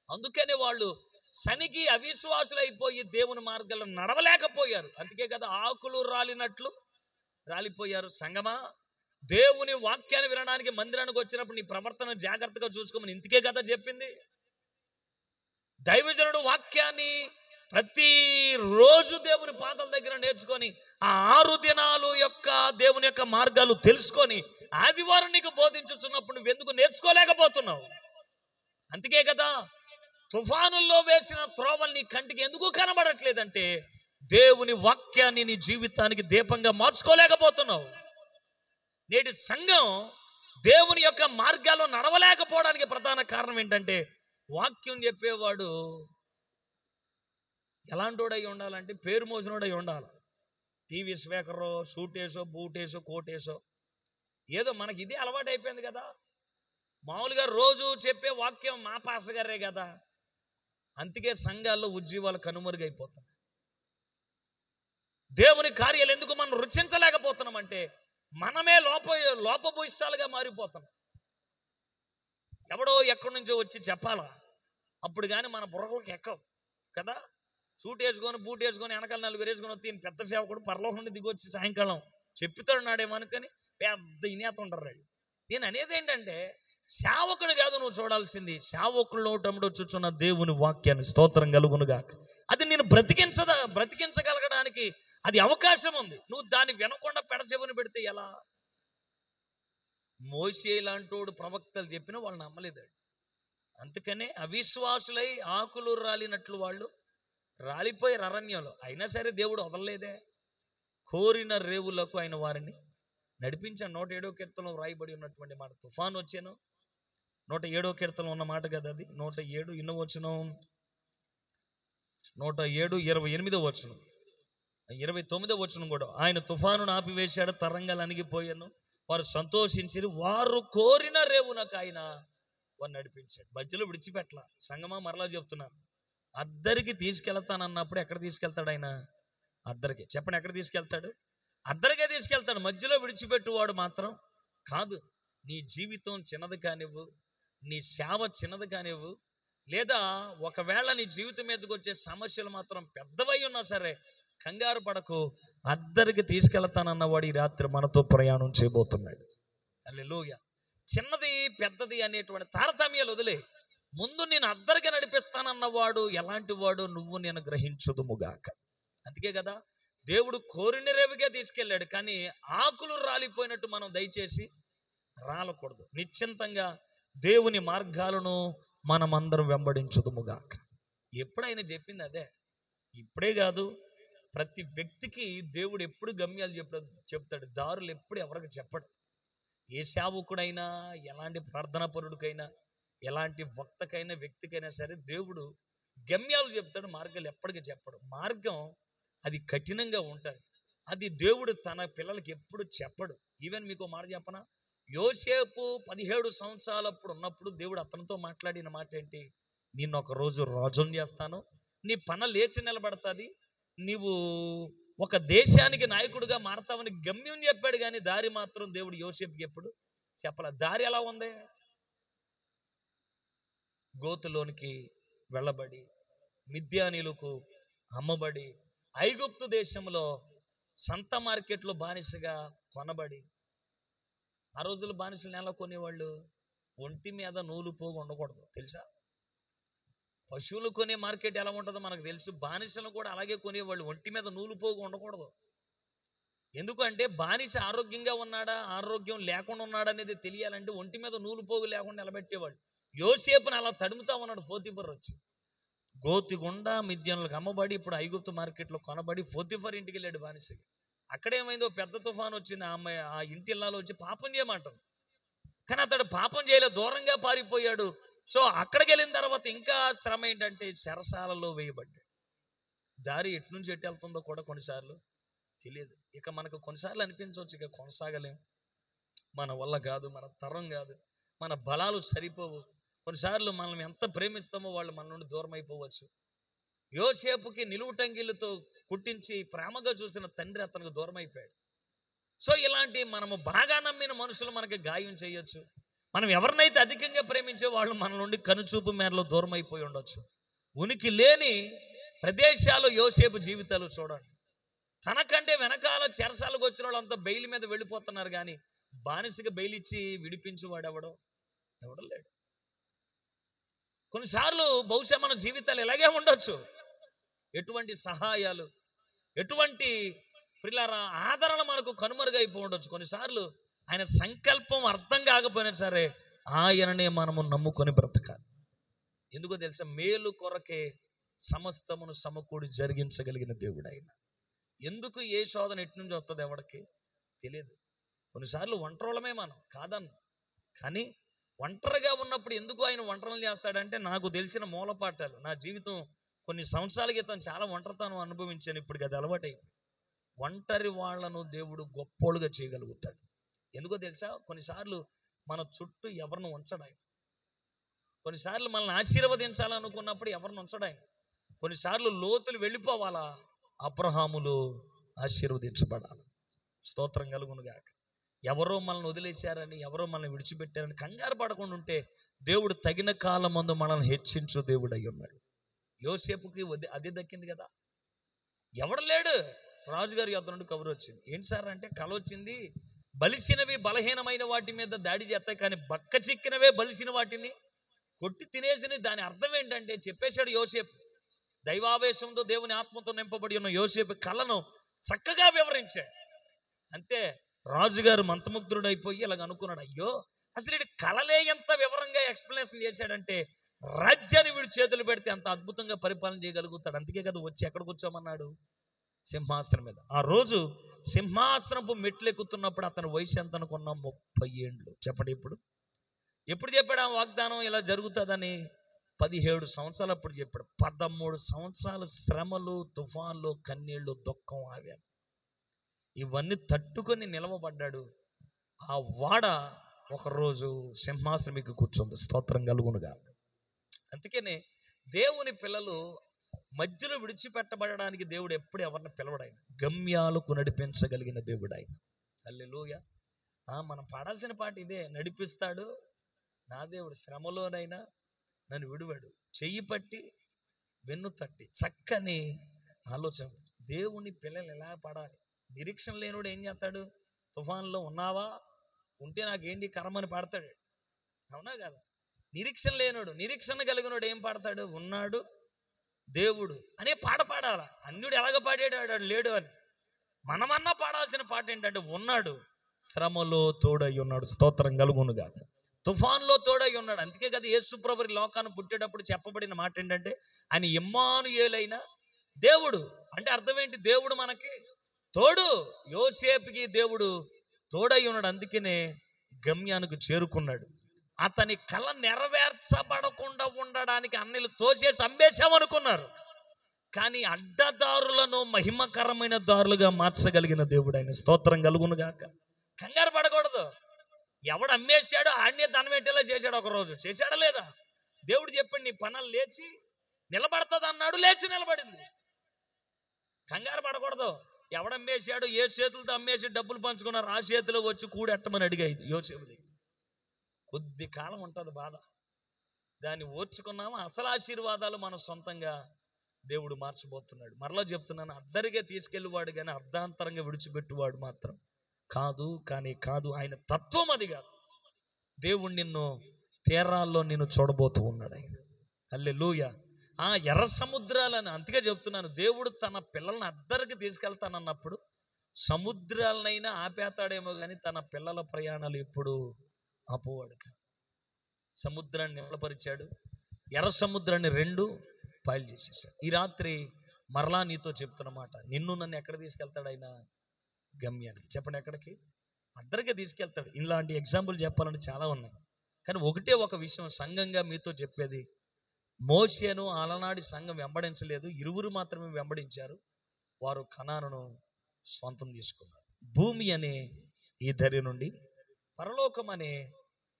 Speaker 1: అందుకని వాళ్ళు శనికి అవిశ్వాసులు అయిపోయి దేవుని మార్గాలను నడవలేకపోయారు. అందుకే కదా ఆకులు రాలినట్లు రాలిపోయారు. సంగమా, దేవుని వాక్యాన్ని వినడానికి మందిరానికి వచ్చినప్పుడు నీ ప్రవర్తన జాగ్రత్తగా చూసుకోమని ఇందుకే కదా చెప్పింది. దైవజనుడు వాక్యాన్ని ప్రతి రోజు దేవుని పాదాల దగ్గర నేర్చుకొని ఆ 6 దినాలు యొక్క దేవుని యొక్క మార్గాలు తెలుసుకొని ఆదివారం నీకు బోధించుతున్నప్పుడు నువ్వెందుకు నేర్చుకోలేకపోతున్నావు? అందుకే కదా తుఫానుల్లో వేసిన త్రోవలు నీ కంటికి ఎందుకు కనబడట్లేదంటే దేవుని వాక్యాన్ని నీ జీవితానికి దీపంగా మార్చుకోలేకపోతున్నావు. నేటి సంఘం దేవుని యొక్క మార్గాల్లో నడవలేకపోవడానికి ప్రధాన కారణం ఏంటంటే వాక్యం చెప్పేవాడు ఎలాంటోడై ఉండాలంటే పేరు మోసినోడై ఉండాలి. టీవీ స్పీకరో, సూటేసో, బూటేసో, కోటేసో, ఏదో మనకి ఇదే అలవాటు అయిపోయింది కదా. మామూలుగా రోజు చెప్పే వాక్యం మా పాస్టర్ గారే కదా. అందుకే సంఘాల్లో ఉద్యోగాలు కనుమరుగైపోతున్నాయి. దేవుని కార్యాలు ఎందుకు మనం రుచించలేకపోతున్నాం అంటే మనమే లోపభూయిష్టాలుగా మారిపోతున్నాం. ఎవడో ఎక్కడి నుంచో వచ్చి చెప్పాలా, అప్పుడు కానీ మన బుర్రలోకి ఎక్కవు కదా. సూట్ వేసుకొని బూట్ వేసుకొని వెనకాల 4 వేసుకొని వస్తే పెద్ద సేవకుడు పరలోకం నుండి దిగి వచ్చి సాయంకాలం చెప్తాడు నాడేమనుకొని పెద్ద ఇనేత ఉంటారు. నేను అనేది ఏంటంటే సేవకుడు కాదు నువ్వు చూడాల్సింది, సేవకుడు నోటముడు చూచున్న దేవుని వాక్యాన్ని. స్తోత్రం కలుగునుగా. అది నేను బ్రతికించగలగడానికి అది అవకాశం ఉంది. నువ్వు దాన్ని వినకుండా పెడచెవిని పెడితే ఎలా? మోషే లాంటోడు ప్రవక్తలు చెప్పినా వాళ్ళు నమ్మలేదు. అందుకనే అవిశ్వాసులై ఆకులు రాలినట్లు వాళ్ళు రాలిపోయారు అరణ్యంలో. అయినా సరే దేవుడు వదలలేదే. కోరిన రేవులకు ఆయన వారిని నడిపించాను. 107వ కీర్తనలో రాయబడి ఉన్నటువంటి మాట. తుఫాను వచ్చాను 107వ కీర్తనలో ఉన్న మాట కదా అది. 107 ఎన్నో వచనం? 107 28వ వచనం, 29వ వచనం కూడా. ఆయన తుఫాను ఆపివేశాడు, తరంగాలు అణిగిపోయాను, వారు సంతోషించి వారు కోరిన రేవునకు ఆయన వారు నడిపించాడు. మధ్యలో విడిచిపెట్టల. సంగమా, మరలా చెప్తున్నాను, అద్దరికి తీసుకెళ్తానన్నప్పుడు ఎక్కడ తీసుకెళ్తాడు ఆయన? అద్దరికి. చెప్పండి, ఎక్కడ తీసుకెళ్తాడు? అద్దరికే తీసుకెళ్తాడు. మధ్యలో విడిచిపెట్టువాడు మాత్రం కాదు. నీ జీవితం చిన్నది కానివ్వు, నీ సేవ చిన్నది కానివ్వు, లేదా ఒకవేళ నీ జీవితం మీదకి వచ్చే సమస్యలు మాత్రం పెద్దవై ఉన్నా సరే కంగారు పడకు. అద్దరికి తీసుకెళ్తానన్నవాడు ఈ రాత్రి మనతో ప్రయాణం చేయబోతున్నాడు. హల్లెలూయా. చిన్నది పెద్దది అనేటువంటి తారతమ్యాలు వదిలే, ముందు నేను అద్దరికి నడిపిస్తానన్నవాడు ఎలాంటి వాడు నువ్వు నేను గ్రహించుదుముగాక. అందుకే కదా దేవుడు కోరిన రేవుగా తీసుకెళ్ళాడు. కానీ ఆకులు రాలిపోయినట్టు మనం దయచేసి రాలకూడదు. నిశ్చింతంగా దేవుని మార్గాలను మనమందరం వెంబడించుదుముగాక. ఎప్పుడైనా చెప్పింది అదే. ఇప్పుడే కాదు, ప్రతి వ్యక్తికి దేవుడు ఎప్పుడు గమ్యాలు చెప్తాడు. దారులు ఎప్పుడు ఎవరికి చెప్పడు. ఏ సేవకుడైనా, ఎలాంటి ప్రార్థనా పరుడికైనా, ఎలాంటి భక్తకైనా, వ్యక్తికైనా సరే దేవుడు గమ్యాలు చెప్తాడు, మార్గాలు ఎప్పటికీ చెప్పడు. మార్గం అది కఠినంగా ఉంటుంది. అది దేవుడు తన పిల్లలకి ఎప్పుడు చెప్పడు. ఈవెన్ మీకు మాట చెప్పనా, యోసేపు 17 సంవత్సరాలప్పుడు ఉన్నప్పుడు దేవుడు అతనితో మాట్లాడిన మాట ఏంటి? నిన్ను ఒక రోజు రాజుని చేస్తాను, నీ పన లేచి నిలబడుతుంది, నీవు ఒక దేశానికి నాయకుడిగా మారతావని గమ్యం చెప్పాడు. కానీ దారి మాత్రం దేవుడు యోసేపుకి ఎప్పుడు చెప్పలే. దారి ఎలా ఉంది? గోతులోనికి వెళ్ళబడి, మిద్యానీలకు అమ్మబడి, ఐగుప్తు దేశంలో సంత మార్కెట్లో బానిసగా కొనబడి. ఆ రోజులు బానిసలు ఎలా కొనేవాళ్ళు? ఒంటి మీద నూలు పోగు ఉండకూడదు, తెలుసా? పశువులు కొనే మార్కెట్ ఎలా ఉంటుందో మనకు తెలుసు. బానిసలను కూడా అలాగే కొనేవాళ్ళు, ఒంటి మీద నూలు పోగు ఉండకూడదు. ఎందుకంటే బానిస ఆరోగ్యంగా ఉన్నాడా, ఆరోగ్యం లేకుండా ఉన్నాడా అనేది తెలియాలంటే ఒంటి మీద నూలు పోగు లేకుండా నిలబెట్టేవాళ్ళు. యోసేపుని అలా తడుముతా ఉన్నాడు పోతీఫర్ వచ్చి. గోతిగుండా మిద్యానులకు అమ్మబడి, ఇప్పుడు ఐగుప్తు మార్కెట్లో కొనబడి పోతీఫర్ ఇంటికి వెళ్ళాడు బానిసకి. అక్కడేమైందో పెద్ద తుఫాన్ వచ్చింది, ఆ ఇంటి ఇళ్ళలో వచ్చి పాపం చేయమంటారు. కానీ అతడు పాపం చేయలే, దూరంగా పారిపోయాడు. సో అక్కడికి వెళ్ళిన తర్వాత ఇంకా శ్రమ ఏంటంటే చెరసాలలో వేయబడ్డాడు. దారి ఎటు నుంచి ఎటు వెళ్తుందో కూడా కొన్నిసార్లు తెలియదు. ఇక మనకు కొన్నిసార్లు అనిపించవచ్చు, ఇక కొనసాగలేం, మన వల్ల కాదు, మన తరం కాదు, మన బలాలు సరిపోవు. కొన్నిసార్లు మనం ఎంత ప్రేమిస్తామో వాళ్ళు మన నుండి దూరం అయిపోవచ్చు. యోసేపుకి నిలువుటంగిలతో కుట్టించి ప్రేమగా చూసిన తండ్రి అతనికి దూరం అయిపోయాడు. సో ఇలాంటి మనము బాగా నమ్మిన మనుషులు మనకి గాయం చేయొచ్చు. మనం ఎవరినైతే అధికంగా ప్రేమించే వాళ్ళు మన నుండి కనుచూపు మేరలో దూరం అయిపోయి ఉండొచ్చు. ఉనికి లేని ప్రదేశాలు యోసేపు జీవితాలు చూడండి. తనకంటే వెనకాల చెరసాలకు వచ్చిన వాళ్ళంతా బెయిల్ మీద వెళ్ళిపోతున్నారు, కానీ బానిసగా బెయిల్ ఇచ్చి విడిపించేవాడు ఎవడో లేడు. కొన్నిసార్లు బహుశా మన జీవితాలు ఇలాగే ఉండొచ్చు. ఎటువంటి సహాయాలు, ఎటువంటి ప్రియులారా ఆదరణ మనకు కనుమరుగైపోయి ఉండొచ్చు. కొన్నిసార్లు ఆయన సంకల్పం అర్థం కాకపోయినా సరే ఆయననే మనము నమ్ముకొని బ్రతకాలి. ఎందుకో తెలుసా? మేలు కొరకే సమస్తమును సమకూడి జరిగించగలిగిన దేవుడు ఆయన. ఎందుకు ఏ శోధన ఎటు నుంచి వస్తుంది ఎవరికి తెలియదు. కొన్నిసార్లు ఒంటరిలమే మనం కాదన్న, కానీ ఒంటరిగా ఉన్నప్పుడు ఎందుకు ఆయన ఒంటరిని చేస్తాడంటే నాకు తెలిసిన మూలపాఠాలు. నా జీవితం కొన్ని సంవత్సరాల క్రితం చాలా ఒంటరితనం అనుభవించాను, ఇప్పుడు అది అలవాటైంది. ఒంటరి వాళ్లను దేవుడు గొప్పోళ్ళుగా చేయగలుగుతాడు. ఎందుకో తెలుసా? కొన్నిసార్లు మన చుట్టూ ఎవరిని ఉంచడాయి, కొన్నిసార్లు మనల్ని ఆశీర్వదించాలనుకున్నప్పుడు ఎవరిని ఉంచడాయి, కొన్నిసార్లు లోతులు వెళ్ళిపోవాలా, అబ్రహాములు ఆశీర్వదించబడాలి. స్తోత్రం కలుగునుగాక. ఎవరో మనల్ని వదిలేశారని, ఎవరో మనల్ని విడిచిపెట్టారని కంగారు పడకుండా ఉంటే దేవుడు తగిన కాలం ముందు మనల్ని హెచ్చించు దేవుడు అయి ఉన్నాడు. యోసేపుకి అది దక్కింది కదా. ఎవడు లేడు. రాజుగారి యొద్ద నుండి కబురు వచ్చింది. ఏంటి సార్ అంటే, కల వచ్చింది, బలిసినవి బలహీనమైన వాటి మీద దాడి చేస్తాయి, కానీ బక్క చిక్కినవే బలిసిన వాటిని కొట్టి తినేసినవి. దాని అర్థం ఏంటంటే చెప్పేశాడు యోసేపు. దైవావేశంతో దేవుని ఆత్మతో నింపబడి ఉన్న యోసేపు కళను చక్కగా వివరించాడు. అంతే, రాజుగారు మంత్రముగ్ధుడు అయిపోయి ఇలాగ అనుకున్నాడు, అయ్యో అసలు వీడు కళలే ఎంత వివరంగా ఎక్స్ప్లెనేషన్ చేశాడంటే రాజ్యాన్ని వీడు చేతులు పెడితే అంత అద్భుతంగా పరిపాలన చేయగలుగుతాడు. అందుకే కదా వచ్చి ఎక్కడికి వచ్చామన్నాడు, సింహాసనం మీద. ఆ రోజు సింహాసనపు మెట్లు ఎక్కుతున్నప్పుడు అతని వయసు ఎంత అనుకున్నా? 30 ఏండ్లు. చెప్పండి, ఎప్పుడు చెప్పాడు ఆ వాగ్దానం ఇలా జరుగుతుందని? 17 సంవత్సరాలు అప్పుడు చెప్పాడు. 13 సంవత్సరాల శ్రమలు, తుఫాన్లు, కన్నీళ్లు, దుఃఖం, ఆవ్యాను ఇవన్నీ తట్టుకొని నిలవబడ్డాడు. ఆ వాడ ఒకరోజు సింహాసనం మీకు కూర్చుంది. స్తోత్రం కలుగునుగా. అందుకనే దేవుని పిల్లలు మధ్యలో విడిచిపెట్టబడడానికి దేవుడు ఎప్పుడు ఎవరిని పిలవడాయన, గమ్యాలకు నడిపించగలిగిన దేవుడు ఆయన. హల్లెలూయా. మనం పాడాల్సిన పాట ఇదే, నడిపిస్తాడు నా దేవుడు శ్రమలోనైనా నన్ను విడువాడు, చెయ్యి పట్టి వెన్ను తట్టి. చక్కని ఆలోచన. దేవుని పిల్లలు ఎలా పాడాలి? నిరీక్షణ లేనివాడు ఏం చేస్తాడు? తుఫాన్లో ఉన్నావా, ఉంటే నాకేంటి కర్మని పాడతాడు, అవునా కదా? నిరీక్షణ లేనోడు, నిరీక్షణ కలిగినోడు ఏం పాడతాడు? ఉన్నాడు దేవుడు అనే పాట పాడాల. అన్యుడు ఎలాగ పాడాడు లేడు అని. మనమన్నా పాడాల్సిన పాట ఏంటంటే, ఉన్నాడు, శ్రమలో తోడై ఉన్నాడు. స్తోత్రం కలుగునుగా. తుఫాన్లో తోడై ఉన్నాడు. అందుకే కదా యేసు ప్రభువు లోకాన్ని పుట్టేటప్పుడు చెప్పబడిన మాట ఏంటంటే, ఆయన ఇమ్మానుయేలైన దేవుడు. అంటే అర్థం ఏంటి? దేవుడు మనకి తోడు. యోసేపుకి దేవుడు తోడై ఉన్నాడు. అందుకనే గమ్యానికి చేరుకున్నాడు. అతని కళ నెరవేర్చబడకుండా ఉండడానికి అన్నలు తోచేసి అమ్మేశామనుకున్నారు. కానీ అడ్డదారులను మహిమకరమైన దారులుగా మార్చగలిగిన దేవుడు ఆయన. స్తోత్రం కలుగును గాక. కంగారు పడకూడదు. ఎవడు అమ్మేశాడో ఆడనే ధనం పెట్టేలా చేశాడు. ఒకరోజు చేశాడా లేదా? దేవుడు చెప్పండి నీ పనులు లేచి నిలబడుతుంది అన్నాడు, లేచి నిలబడింది. కంగారు పడకూడదు. ఎవడమ్మేశాడు, ఏ చేతులతో అమ్మేసి డబ్బులు పంచుకున్నారు, ఆ చేతిలో వచ్చి కూడెట్టమని అడిగాయి యోసేపుది. కొద్ది కాలం ఉంటుంది బాధ, దాన్ని ఓర్చుకున్నాము. అసలు ఆశీర్వాదాలు మన సొంతంగా దేవుడు మార్చబోతున్నాడు. మరలా చెప్తున్నాను, అద్దరిగా తీసుకెళ్ళేవాడు కానీ అర్ధాంతరంగా విడిచిపెట్టువాడు మాత్రం కాదు. కాదు, ఆయన తత్వం అది కాదు. దేవుడు నిన్ను తీరాల్లో నిన్ను చూడబోతూ ఉన్నాడు ఆయన. హల్లెలూయా. ఎర్ర సముద్రాలని అందుకే చెప్తున్నాను, దేవుడు తన పిల్లల్ని అద్దరికి తీసుకెళ్తానన్నప్పుడు సముద్రాలనైనా ఆపేతాడేమో కానీ తన పిల్లల ప్రయాణాలు ఎప్పుడు ఆపువాడు కాదు. సముద్రాన్ని నిలపరిచాడు, ఎర్ర సముద్రాన్ని 2 పాయలు చేసేసాడు. ఈ రాత్రి మరలా నీతో చెప్తున్నమాట, నిన్ను నన్ను ఎక్కడ తీసుకెళ్తాడు ఆయన? గమ్యానికి. చెప్పండి, ఎక్కడికి? అద్దరికి తీసుకెళ్తాడు. ఇలాంటి ఎగ్జాంపుల్ చెప్పాలంటే చాలా ఉన్నాయి, కానీ ఒకటే ఒక విషయం సంఘంగా మీతో చెప్పేది, మోషేను అలనాటి సంఘం వెంబడించలేదు, 2 మాత్రమే వెంబడించారు. వారు కనానును స్వంతం తీసుకున్నారు. భూమి అనే ఈ దరి నుండి పరలోకం అనే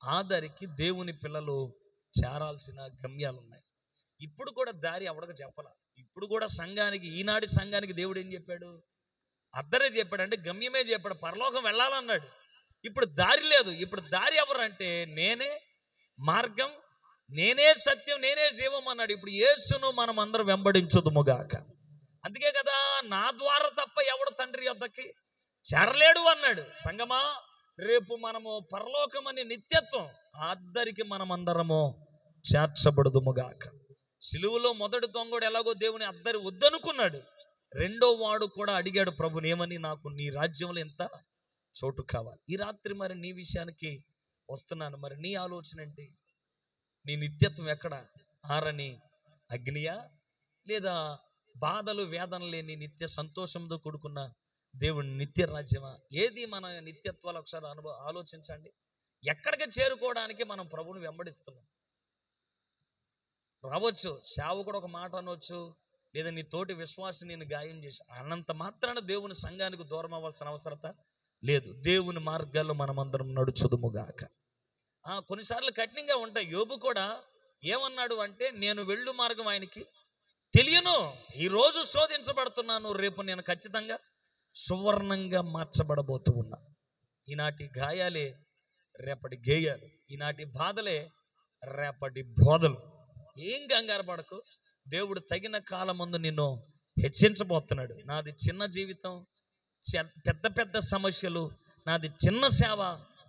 Speaker 1: ఆ దరికి దేవుని పిల్లలు చేరాల్సిన గమ్యాలు ఉన్నాయి. ఇప్పుడు కూడా దారి ఎవడకు చెప్పాల. ఇప్పుడు కూడా సంఘానికి, ఈనాటి సంఘానికి దేవుడు ఏం చెప్పాడు? అద్దరే చెప్పాడు, అంటే గమ్యమే చెప్పాడు. పరలోకం వెళ్ళాలన్నాడు. ఇప్పుడు దారి లేదు. ఇప్పుడు దారి ఎవరంటే నేనే మార్గం, నేనే సత్యం, నేనే జీవం అన్నాడు. ఇప్పుడు యేసును మనం అందరం వెంబడించుదుముగాక. అందుకే కదా, నా ద్వారా తప్ప ఎవడు తండ్రి యొద్దకి చేరలేడు అన్నాడు. సంగమా, రేపు మనము పరలోకం అనే నిత్యత్వం అద్దరికి మనం అందరము చేర్చబడుదుముగాక. సిలువలో మొదటి దొంగడు ఎలాగో దేవుని అద్దరి వద్దనుకున్నాడు, 2వ వాడు కూడా అడిగాడు ప్రభుని, ఏమని? నాకు నీ రాజ్యంలో ఎంత చోటు కావాలి. ఈ రాత్రి మరి నీ విషయానికి వస్తున్నాను. మరి నీ ఆలోచన ఏంటి? నీ నిత్యత్వం ఎక్కడ? ఆరని అగ్నియా, లేదా బాధలు వేదన లేని నిత్య సంతోషంతో కూడుకున్న దేవుని నిత్య రాజ్యమా? ఏది మన నిత్యత్వాలు? ఒకసారి ఆలోచించండి. ఎక్కడికి చేరుకోవడానికి మనం ప్రభువుని వెంబడిస్తున్నాం? రావచ్చు, సేవకుడు ఒక మాట అనవచ్చు, లేదా నీ తోటి విశ్వాసి నేను గాయం చేసి అన్నంత మాత్రాన దేవుని సంఘానికి దూరం అవ్వాల్సిన అవసరత లేదు. దేవుని మార్గాల్లో మనమందరం నడుచుదుముగాక. కొన్నిసార్లు కఠినంగా ఉంటాయి. యోబు కూడా ఏమన్నాడు అంటే, నేను వెళ్ళు మార్గం ఆయనకి తెలియను, ఈరోజు శోధించబడుతున్నాను, రేపు నేను ఖచ్చితంగా సువర్ణంగా మార్చబడబోతూ ఉన్నా. ఈనాటి గాయాలే రేపటి గేయాలు, ఈనాటి బాధలే రేపటి బోధలు. ఏం కంగారు పడకు, దేవుడు తగిన కాలం ముందు నిన్ను హెచ్చించబోతున్నాడు. నాది చిన్న జీవితం, పెద్ద పెద్ద సమస్యలు, నాది చిన్న సేవ,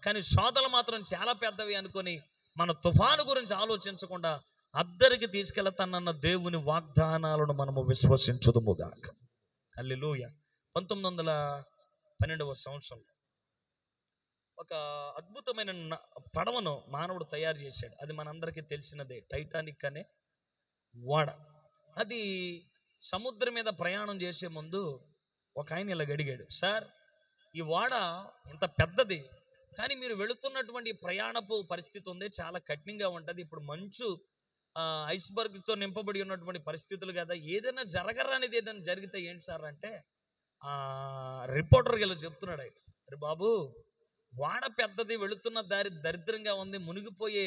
Speaker 1: కానీ శోధనలు మాత్రం చాలా పెద్దవి అనుకొని మన తుఫాను గురించి ఆలోచించకుండా అద్దరికి తీసుకెళ్తానన్న దేవుని వాగ్దానాలను మనము విశ్వసించుదుముగాక. హల్లెలూయా. 1912వ సంవత్సరంలో ఒక అద్భుతమైన పడవను మానవుడు తయారు చేశాడు. అది మనందరికీ తెలిసినదే, టైటానిక్ అనే ఓడ. అది సముద్రం మీద ప్రయాణం చేసే ముందు ఒక ఆయన ఇలా అడిగాడు, సార్ ఈ ఓడ ఇంత పెద్దది, కానీ మీరు వెళుతున్నటువంటి ప్రయాణపు పరిస్థితి ఉంది, చాలా కఠినంగా ఉంటుంది. ఇప్పుడు మంచు ఐస్బర్గ్తో నింపబడి ఉన్నటువంటి పరిస్థితులు కదా, ఏదైనా జరగరానిది ఏదైనా జరిగితే ఏంటి సార్ అంటే, రిపోర్టర్కి ఇలా చెప్తున్నాడు ఆయన, అరే బాబు, వాడ పెద్దది, వెళుతున్న దారి దరిద్రంగా ఉంది, మునిగిపోయే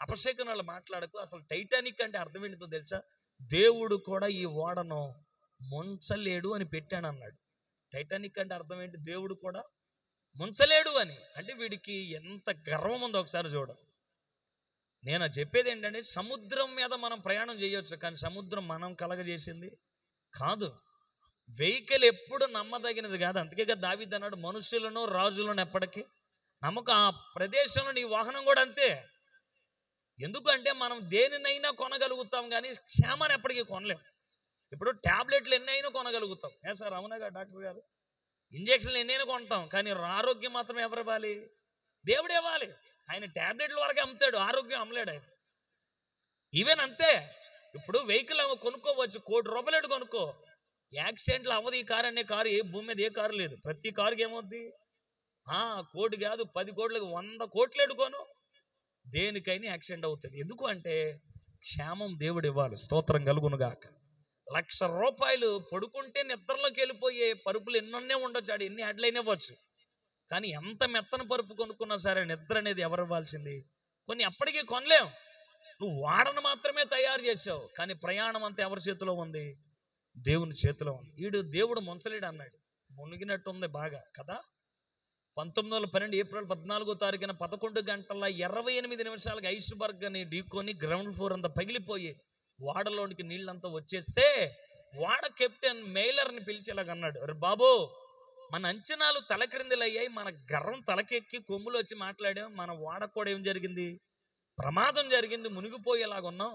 Speaker 1: అపశకునాలు మాట్లాడకు. అసలు టైటానిక్ అంటే అర్థం ఏంటో తెలుసా? దేవుడు కూడా ఈ ఓడను ముంచలేడు అని పెట్టాడు అన్నాడు. టైటానిక్ అంటే అర్థం ఏంటి? దేవుడు కూడా ముంచలేడు అని. అంటే వీడికి ఎంత గర్వం ఉందో ఒకసారి చూడ. నేను చెప్పేది ఏంటంటే, సముద్రం మీద మనం ప్రయాణం చేయొచ్చు, కానీ సముద్రం మనం కలగజేసింది కాదు. వెహికల్ ఎప్పుడు నమ్మదగినది కాదు. అందుకే కదా దావీదు అన్నాడు, మనుషులను రాజులను ఎప్పటికీ నమ్మకం. ఆ ప్రదేశంలో నీ వాహనం కూడా అంతే. ఎందుకంటే మనం దేనినైనా కొనగలుగుతాం, కానీ క్షేమాన్ని ఎప్పటికీ కొనలేం. ఇప్పుడు ట్యాబ్లెట్లు ఎన్నైనా కొనగలుగుతాం, సార్ అవునాగా డాక్టర్ గారు, ఇంజక్షన్లు ఎన్నైనా కొంటాం, కానీ ఆరోగ్యం మాత్రం ఎవరు ఇవ్వాలి? దేవుడు ఇవ్వాలి. ఆయన ట్యాబ్లెట్ల వరకు అమ్ముతాడు, ఆరోగ్యం అమ్మలేడు ఆయన. ఈవెన్ అంతే. ఇప్పుడు వెహికల్ కొనుక్కోవచ్చు, ₹1,00,00,000 కొనుక్కో, యాక్సిడెంట్లు అవ్వదు. ఈ కారు అనే కారు, ఏ భూమి మీద ఏ కారు లేదు. ప్రతి కారుకి ఏమవుద్ది? కోటి కాదు 10 కోట్లకు 100 కోట్లు ఎడుకోను, దేనికైనా యాక్సిడెంట్ అవుతుంది. ఎందుకు అంటే క్షేమం దేవుడు ఇవ్వాలి. స్తోత్రం కలుగునుగాక. ₹1,00,000 పడుకుంటే నిద్రలోకి వెళ్ళిపోయే పరుపులు ఎన్నొన్నే ఉండొచ్చు, ఆడు ఎన్ని యాడ్లైనా ఇవ్వచ్చు. కానీ ఎంత మెత్తన పరుపు కొనుక్కున్నా సరే నిద్ర అనేది ఎవరు ఇవ్వాల్సింది? కొన్ని అప్పటికీ కొనలేం. నువ్వు వాడను మాత్రమే తయారు చేసావు, కానీ ప్రయాణం అంతా ఎవరి చేతిలో ఉంది? దేవుని చేతిలో ఉంది. వీడు దేవుడు ముంచలేడు అన్నాడు. మునిగినట్టుంది బాగా కదా. 1912 ఏప్రిల్ 14 11 గంటల 28 నిమిషాలకి ఐస్బర్గ్ అని ఢీకొని గ్రౌండ్ ఫ్లోర్ అంతా పగిలిపోయి వాడలోనికి నీళ్ళంతా వచ్చేస్తే వాడ కెప్టెన్ మెయిలర్ని పిలిచి ఇలాగన్నాడు, అరే బాబు, మన అంచనాలు తలక్రిందులయ్యాయి, మన గర్వం తలకెక్కి కొమ్ములు వచ్చి మాట్లాడాం, మన వాడ కూడా ఏం జరిగింది? ప్రమాదం జరిగింది, మునిగిపోయేలాగున్నాం.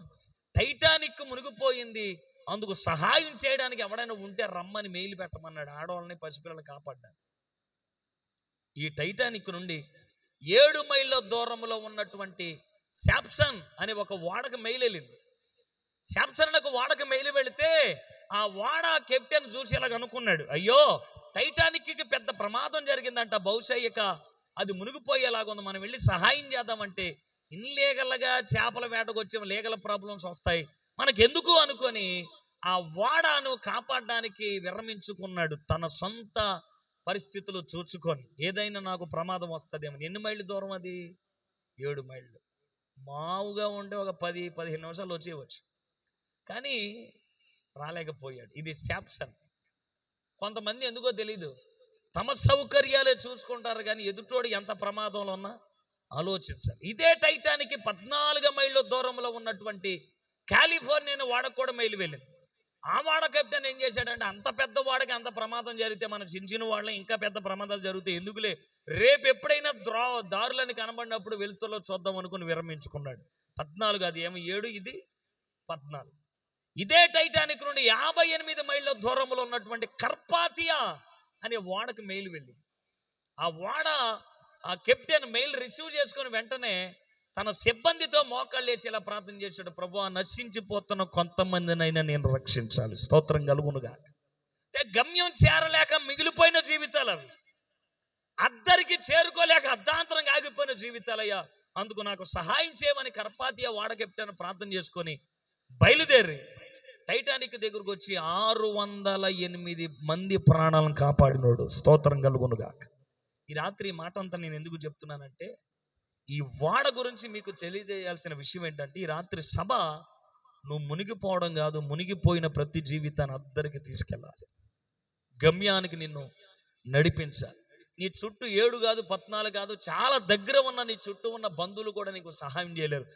Speaker 1: టైటానిక్ మునిగిపోయింది, అందుకు సహాయం చేయడానికి ఎవడైనా ఉంటే రమ్మని మెయిల్ పెట్టమన్నాడు. ఆడవాళ్ళని పసిపిల్లలు కాపాడ్డాడు. ఈ టైటానిక్ నుండి 7 మైళ్ళ దూరంలో ఉన్నటువంటి శాప్సన్ అనే ఒక వాడకు మెయిల్ వెళ్ళింది. శాప్సన్ ఒక వాడకు మెయిల్ వెళితే ఆ వాడ కెప్టెన్ చూసి ఇలాగ అనుకున్నాడు, అయ్యో టైటానిక్కి పెద్ద ప్రమాదం జరిగిందంట, బహుశా ఇక అది మునిగిపోయేలాగుంది, మనం వెళ్ళి సహాయం చేద్దామంటే ఇన్లీగల్గా చేపల వేటకు వచ్చే లీగల్ ప్రాబ్లమ్స్ వస్తాయి, మనకెందుకు అనుకొని ఆ వాడను కాపాడడానికి విరమించుకున్నాడు. తన సొంత పరిస్థితులు చూచుకొని ఏదైనా నాకు ప్రమాదం వస్తుందేమో. ఎన్ని మైళ్ళు దూరం అది? 7 మైళ్ళు. మావుగా ఉండే ఒక 10-15 నిమిషాలు వచ్చేయవచ్చు, కానీ రాలేకపోయాడు. ఇది శాప్సన్. కొంతమంది ఎందుకో తెలీదు, తమ సౌకర్యాలే చూసుకుంటారు, కానీ ఎదుటోడు ఎంత ప్రమాదంలో ఉన్నా ఆలోచించాలి. ఇదే టైటానిక్ 14 మైళ్ళ దూరంలో ఉన్నటువంటి కాలిఫోర్నియా వాడకు కూడా మైలు వెళ్ళింది. ఆ వాడ కెప్టెన్ ఏం చేశాడంటే, అంత పెద్ద వాడకి అంత ప్రమాదం జరిగితే మన చిన్న వాళ్ళ ఇంకా పెద్ద ప్రమాదాలు జరుగుతాయి, ఎందుకులే, రేపు ఎప్పుడైనా దారులని కనబడినప్పుడు వెలుతులో చూద్దాం అనుకుని విరమించుకున్నాడు. 14, అది ఏమో 7, ఇది 14. ఇదే టైటానిక్ నుండి 58 మైళ్ళ దూరంలో ఉన్నటువంటి కర్పాతియా అనే వాడకు మెయిల్ వెళ్ళింది. ఆ వాడ ఆ కెప్టెన్ మెయిల్ రిసీవ్ చేసుకుని వెంటనే తన సిబ్బందితో మోకాళ్ళు వేసి ఇలా ప్రార్థన చేశాడు, ప్రభువా, నశించిపోతున్న కొంతమందినైనా నేను రక్షించాలి. స్తోత్రం కలుగునుగా. అంటే గమ్యం చేరలేక మిగిలిపోయిన జీవితాలు అవి, అద్దరికి చేరుకోలేక అర్ధాంతరంగా ఆగిపోయిన జీవితాలయ్యా, అందుకు నాకు సహాయం చేయమని కర్పాతియా వాడ కెప్టెన్ ప్రార్థన చేసుకొని బయలుదేరి టైటానిక్ దగ్గరకు వచ్చి 608 మంది ప్రాణాలను కాపాడినోడు. స్తోత్రం కలుగునుగా. ఈ రాత్రి ఈ మాట అంతా నేను ఎందుకు చెప్తున్నానంటే, ఈ వాడ గురించి మీకు తెలియజేయాల్సిన విషయం ఏంటంటే, ఈ రాత్రి సభ నువ్వు మునిగిపోవడం కాదు, మునిగిపోయిన ప్రతి జీవితాన్ని అద్దరికి తీసుకెళ్ళాలి, గమ్యానికి నిన్ను నడిపించాలి. నీ చుట్టూ 7 కాదు 14 కాదు, చాలా దగ్గర ఉన్న నీ చుట్టూ ఉన్న బంధువులు కూడా నీకు సహాయం చేయలేరు.